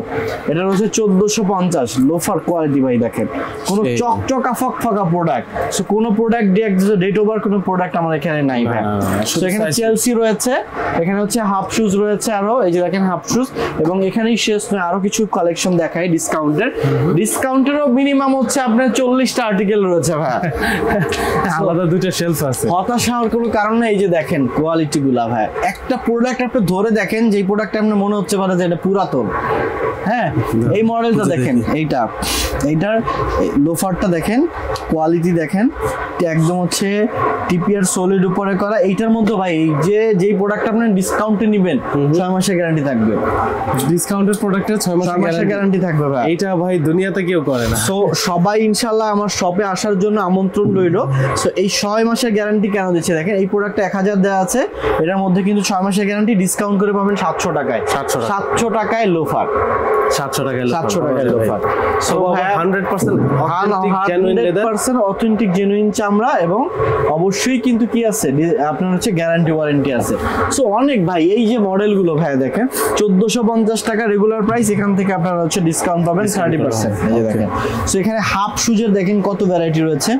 এটা রয়েছে 1450। লোফার কোয়ালিটি ভাই দেখেন, কোনো চকচকা ফকফকা প্রোডাক্ট। সো কোনো প্রোডাক্ট ডেট ওভার কোনো প্রোডাক্ট আমার এখানে নাই ভাই। সো এখানে চেলসি রয়েছে, এখানে হচ্ছে হাফ শুজ রয়েছে আরো, এই যে দেখেন হাফ শুজ। এবং এখানেই শেষ নয়, আরো কিছু কালেকশন দেখাই ডিসকাউন্টেরও মিনিমাম হচ্ছে আপনার 40টা আর্টিকেল রয়েছে ভাই, আলাদা 2টা শেলফ আছে। হতাশা হওয়ার কোনো কারণ নেই। এই যে দেখেন কোয়ালিটি গুলা ভাই, একটা প্রোডাক্ট আপনি ধরে দেখেন যে এই প্রোডাক্টটা আপনার মনে হচ্ছে পারে যে এটা পুরাতন। হ্যাঁ এই মডেলটা দেখেন, এইটার লোফারটা দেখেন, কোয়ালিটি দেখেন, একদম হচ্ছে টিপিআর সলিড উপরে করা। এইটার মধ্যে ভাই এই যেই প্রোডাক্ট আপনি ডিসকাউন্টে নেবেন 6 মাসের গ্যারান্টি থাকবে। ডিসকাউন্টেড প্রোডাক্টের 6 মাসের গ্যারান্টি থাকবে ভাই। এইটা ভাই দুনিয়াতে কেউ করে না। সো সবাই ইনশাআল্লাহ আমার শপে আসার করার জন্য আমন্ত্রণ রইল। সো এই 6 মাসের গ্যারান্টি কেন দিচ্ছে দেখেন, এই প্রোডাক্টটা 1000 দেওয়া আছে, এটার মধ্যে কিন্তু 6 মাসের গ্যারান্টি, ডিসকাউন্ট করে পাবেন 700 টাকায়। 700 টাকায় লোফার, 700 টাকায় 700 টাকায় লোফার। সো 100% অথেন্টিক জেনুইন চামড়া, এবং অবশ্যই কিন্তু কি আছে আপনার হচ্ছে গ্যারান্টি ওয়ারেন্টি আছে। সো অনেক ভাই, এই যে মডেলগুলো ভাই দেখেন 1450 টাকা রেগুলার প্রাইস, এখান থেকে আপনারা হচ্ছে ডিসকাউন্ট পাবেন 30%। এই যে দেখেন, সো এখানে হাফ শুজের দেখেন কত ভ্যারাইটি রয়েছে,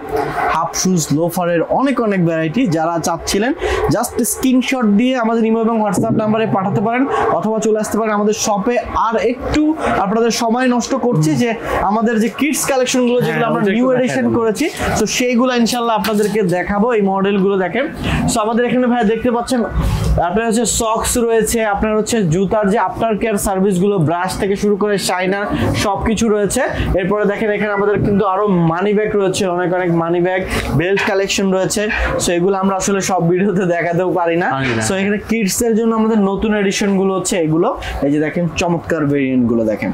হাফ শুজ লোফারের অনেক ভ্যারাইটি। যারা চাচ্ছিলেন জাস্ট স্ক্রিনশট দিয়ে আমাদের ইমো এবং হোয়াটসঅ্যাপ নাম্বারে পাঠাতে পারেন, অথবা চলে আসতে পারেন আমাদের শপে। আর একটু আপনাদের সময় নষ্ট করছি যে আমাদের যে কিডস কালেকশন গুলো যেগুলো আমরা নিউ এডিশন করেছি, তো সেইগুলো ইনশাআল্লাহ আপনাদেরকে দেখাবো। এই মডেলগুলো দেখেন। সো আমাদের এখানে ভাই দেখতে পাচ্ছেন আপনার হচ্ছে সক্স রয়েছে, আপনার হচ্ছে জুতার যে আফটার কেয়ার সার্ভিসগুলো, ব্রাশ থেকে শুরু করে শাইনার সবকিছু রয়েছে। এরপরে দেখেন এখানে আমাদের কিন্তু আরো মানি ব্যাগ রয়েছে, অনেক মানি ব্যাগ, বেল্ট কালেকশন রয়েছে। সো এগুলো আমরা আসলে সব ভিডিওতে দেখাতেও পারি না। সো এখানে কিডস এর জন্য আমাদের নতুন এডিশন গুলো হচ্ছে এগুলো। এই যে দেখেন চমৎকার ভেরিয়েন্ট গুলো দেখেন,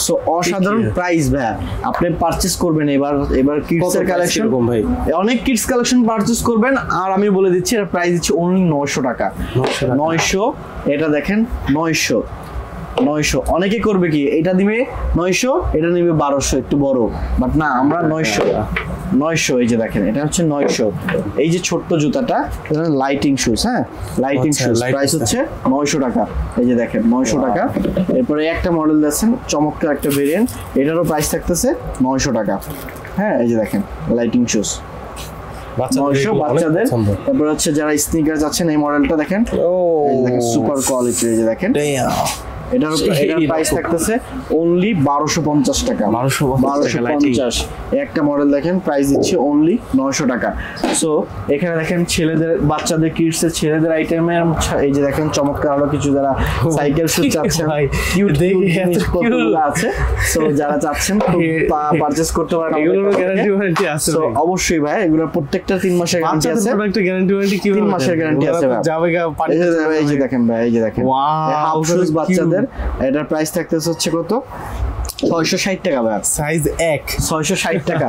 সো অসাধারণ প্রাইস ভাই। আপনি পারচেজ করবেন এবার কিডস এর কালেকশন ভাই, অনেক কিডস কালেকশন পারচেজ করবেন। আর আমি বলে দিচ্ছি এর প্রাইস দিচ্ছি অনলি 900 টাকা। 900, এটা দেখেন 900। অনেকে করবে কি, এটা দিবে 900, এটা নিবে 1200, একটু বড়, বাট না আমরা 900। এই যে দেখেন এটা হচ্ছে 900। এই যে ছোট্ট জুতাটা লাইটিং শুজ, হ্যাঁ লাইটিং শুজ, প্রাইস হচ্ছে 900 টাকা। এই যে দেখেন 900 টাকা। এরপরে একটা মডেল দেখছেন চমৎকার একটা ভেরিয়েন্ট, এটারও প্রাইস থাকতেছে 900 টাকা। হ্যাঁ এই যে দেখেন লাইটিং শুজ 900 বাচ্চাদের। তারপর হচ্ছে যারা স্নিকার যাচ্ছেন, এই মডেলটা দেখেন, এই যে দেখেন সুপার কোয়ালিটি। এই যে দেখেন এটার প্রাইস থাকতেছে অনলি 1250 টাকা। 1250 একটা মডেল দেখেন, প্রাইস দিচ্ছে অনলি 900 টাকা। সো এখানে দেখেন ছেলেদের, বাচ্চাদের, কিডস এর ছেলেদের আইটেমের এই যে দেখেন চমৎকার আরো কিছু যারা সাইকেল শুজ চাচ্ছেন, কিউট কতগুলো আছে। সো যারা চাচ্ছেন পারচেজ করতে পারেন, এগুলোর গ্যারান্টি ওয়ারেন্টি আছে। সো অবশ্যই ভাই, এগুলোর প্রত্যেকটা 3 মাসের গ্যারান্টি আছে। প্রোডাক্টে গ্যারান্টি ওয়ারেন্টি কি 3 মাসের গ্যারান্টি আছে ভাই। এই যে দেখেন ভাই, এই যে দেখেন হাফ শুজ বাচ্চাদের, এটার প্রাইস থাকতেছে হচ্ছে কত 660 টাকা ভাই, সাইজ 1, 660 টাকা।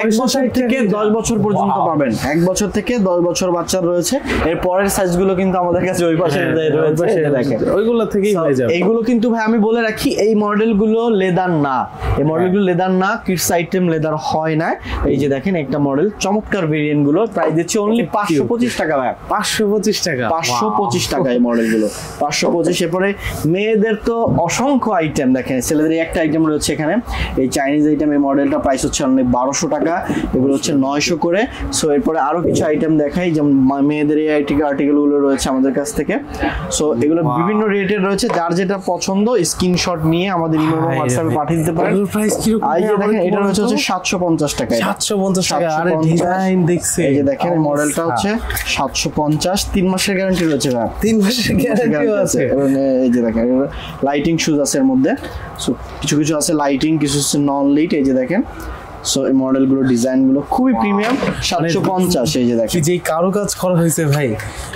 1 বছর থেকে 10 বছর পর্যন্ত পাবেন, 1 বছর থেকে 10 বছর বাচ্চার রয়েছে। এর পরের সাইজগুলো কিন্তু আমাদের কাছে ওই পাশে রয়েছে, দেখেন ওইগুলো থেকেই হয়ে যাবে। এইগুলো কিন্তু ভাই আমি বলে রাখি, এই মডেলগুলো লেদার না, এই মডেলগুলো লেদার না, কিডস আইটেম লেদার হয় না। এই যে দেখেন একটা মডেল চমৎকার ভেরিয়েন্ট গুলো, প্রাইস দিচ্ছে অনলি 525 টাকা ভাই, 525 টাকা, 525 টাকা এই মডেলগুলো 525। এরপরে মেয়েদের তো অসংখ্য আইটেম দেখেন, ছেলেদের একটা আইটেম রয়েছে এখানে, এই চাইনিজ আইটেম, এই মডেলটা প্রাইস হচ্ছে অনলি 1200 টাকা, এগুলো হচ্ছে 900 করে। সো এরপরে আরো কিছু আইটেম দেখাই, যেমন মেয়েদের এই আর্টিকেল গুলো রয়েছে আমাদের কাছ থেকে। সো এগুলো বিভিন্ন রেটের রয়েছে, যার যেটা পছন্দ স্ক্রিনশট নিয়ে আমাদের ইমেল বা হোয়াটসঅ্যাপে পাঠিয়ে দিতে পারেন। প্রাইস কি রকম? এই যে দেখেন এটা হচ্ছে 750 টাকা, 750 টাকা। আরে ডিজাইন দেখছেন, এই যে দেখেন এই মডেলটা হচ্ছে 750, 3 মাসের গ্যারান্টি রয়েছে ভাই, 3 মাসের গ্যারান্টি আছে। এই যে দেখেন লাইটিং শুজ আছে এর মধ্যে, সো কিছু কিছু আছে লাইটিং, কিছু হচ্ছে নন লাইট। এই যে দেখেন, সো এই মডেলগুলো ডিজাইনগুলো খুবই প্রিমিয়াম, 750। এই যে দেখেন কি যে কারুকাজ করা হয়েছে ভাই,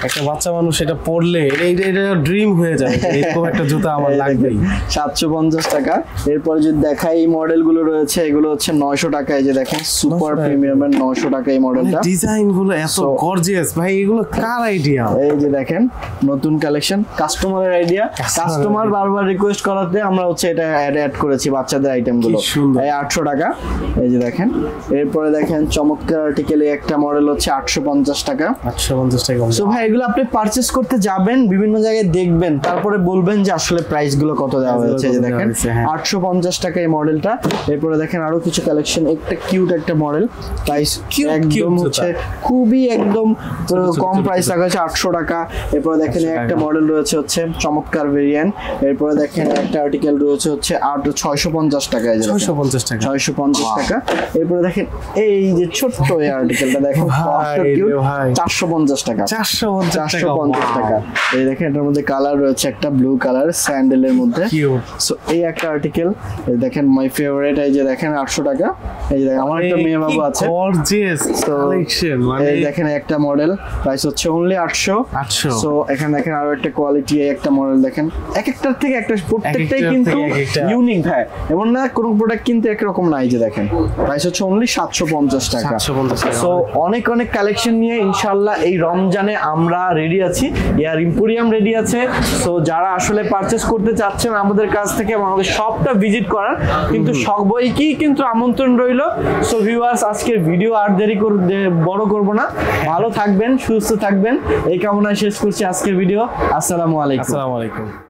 একটা বাচ্চা মানুষ এটা পরলে এটা ড্রিম হয়ে যাবে, এরকম একটা জুতা আমার লাগবেই। 750 টাকা। এরপর যদি দেখাই এই মডেলগুলো রয়েছে, এগুলো হচ্ছে 900 টাকা। এই যে দেখেন সুপার প্রিমিয়ামের 900 টাকা এই মডেলটা। ডিজাইনগুলো এত গর্জিয়াস ভাই, এগুলো কার আইডিয়া? এই যে দেখেন নতুন কালেকশন, কাস্টমারের আইডিয়া, কাস্টমার বারবার রিকোয়েস্ট করাতে আমরা হচ্ছে এটা অ্যাড করেছি বাচ্চাদের আইটেমগুলো। এই 800 টাকা। এই যে দেখেন, এরপরে দেখেন চমৎকার আর্টিকেলে একটা মডেল হচ্ছে 850 টাকা। 850 টাকা। সো ভাই এগুলো আপনি পারচেজ করতে যাবেন, বিভিন্ন জায়গায় দেখবেন, তারপরে বলবেন যে আসলে প্রাইস গুলো কত দেওয়া হয়েছে। যে দেখেন 850 টাকা এই মডেলটা। এরপরে দেখেন আরো কিছু কালেকশন, একটা কিউট একটা মডেল, প্রাইস একদম হচ্ছে খুবই একদম কম প্রাইস রাখা হয়েছে 800 টাকা। এরপরে দেখেন একটা মডেল রয়েছে হচ্ছে চমৎকার ভেরিয়েন্ট। এরপরে দেখেন একটা আর্টিকেল রয়েছে হচ্ছে 650 টাকা। 650 টাকা, 650 টাকা। এরপরে দেখেন এই যে ছোট্ট এই আর্টিকেলটা দেখেন 450 টাকা, 450 টাকা। এই দেখেন এটার মধ্যে কালার রয়েছে একটা ব্লু কালার স্যান্ডেলের মধ্যে। সো এই একটা আর্টিকেল দেখেন মাই ফেভারিট। এই যে দেখেন 800 টাকা। এই যে দেখেন আমার একটা মেয়ে বাবু আছে, গর্জিয়াস So, কালেকশন মানে এই দেখেন একটা মডেল প্রাইস হচ্ছে অনলি 800। 800 সো এখানে দেখেন আরো একটা কোয়ালিটি একটা মডেল দেখেন, এক একটার থেকে একটা প্রত্যেকটাই একটার কিন্তু থেকে এক একটা। ইউনিক ভাই, এমন না কোন প্রোডাক্ট কিন্তু একরকম নাই। যে দেখেন প্রাইস হচ্ছে অনলি 750 টাকা। 750 টাকা। সো অনেক অনেক কালেকশন নিয়ে ইনশাল্লাহ এই রমজানে আমরা রেডি আছি, এয়ার ইম্পোরিয়াম রেডি আছে। সো যারা আসলে পারচেস করতে চাচ্ছেন আমাদের কাছ থেকে এবং আমাদের শপটা ভিজিট করার, কিন্তু সবাইকেই কিন্তু আমন্ত্রণ রইল। সো ভিউয়ার্স, আজকের ভিডিও আর দেরি বড় করব না, ভালো থাকবেন, সুস্থ থাকবেন এই কামনায় শেষ করছি আজকের ভিডিও। আসসালামু আলাইকুম। আসসালামু আলাইকুম।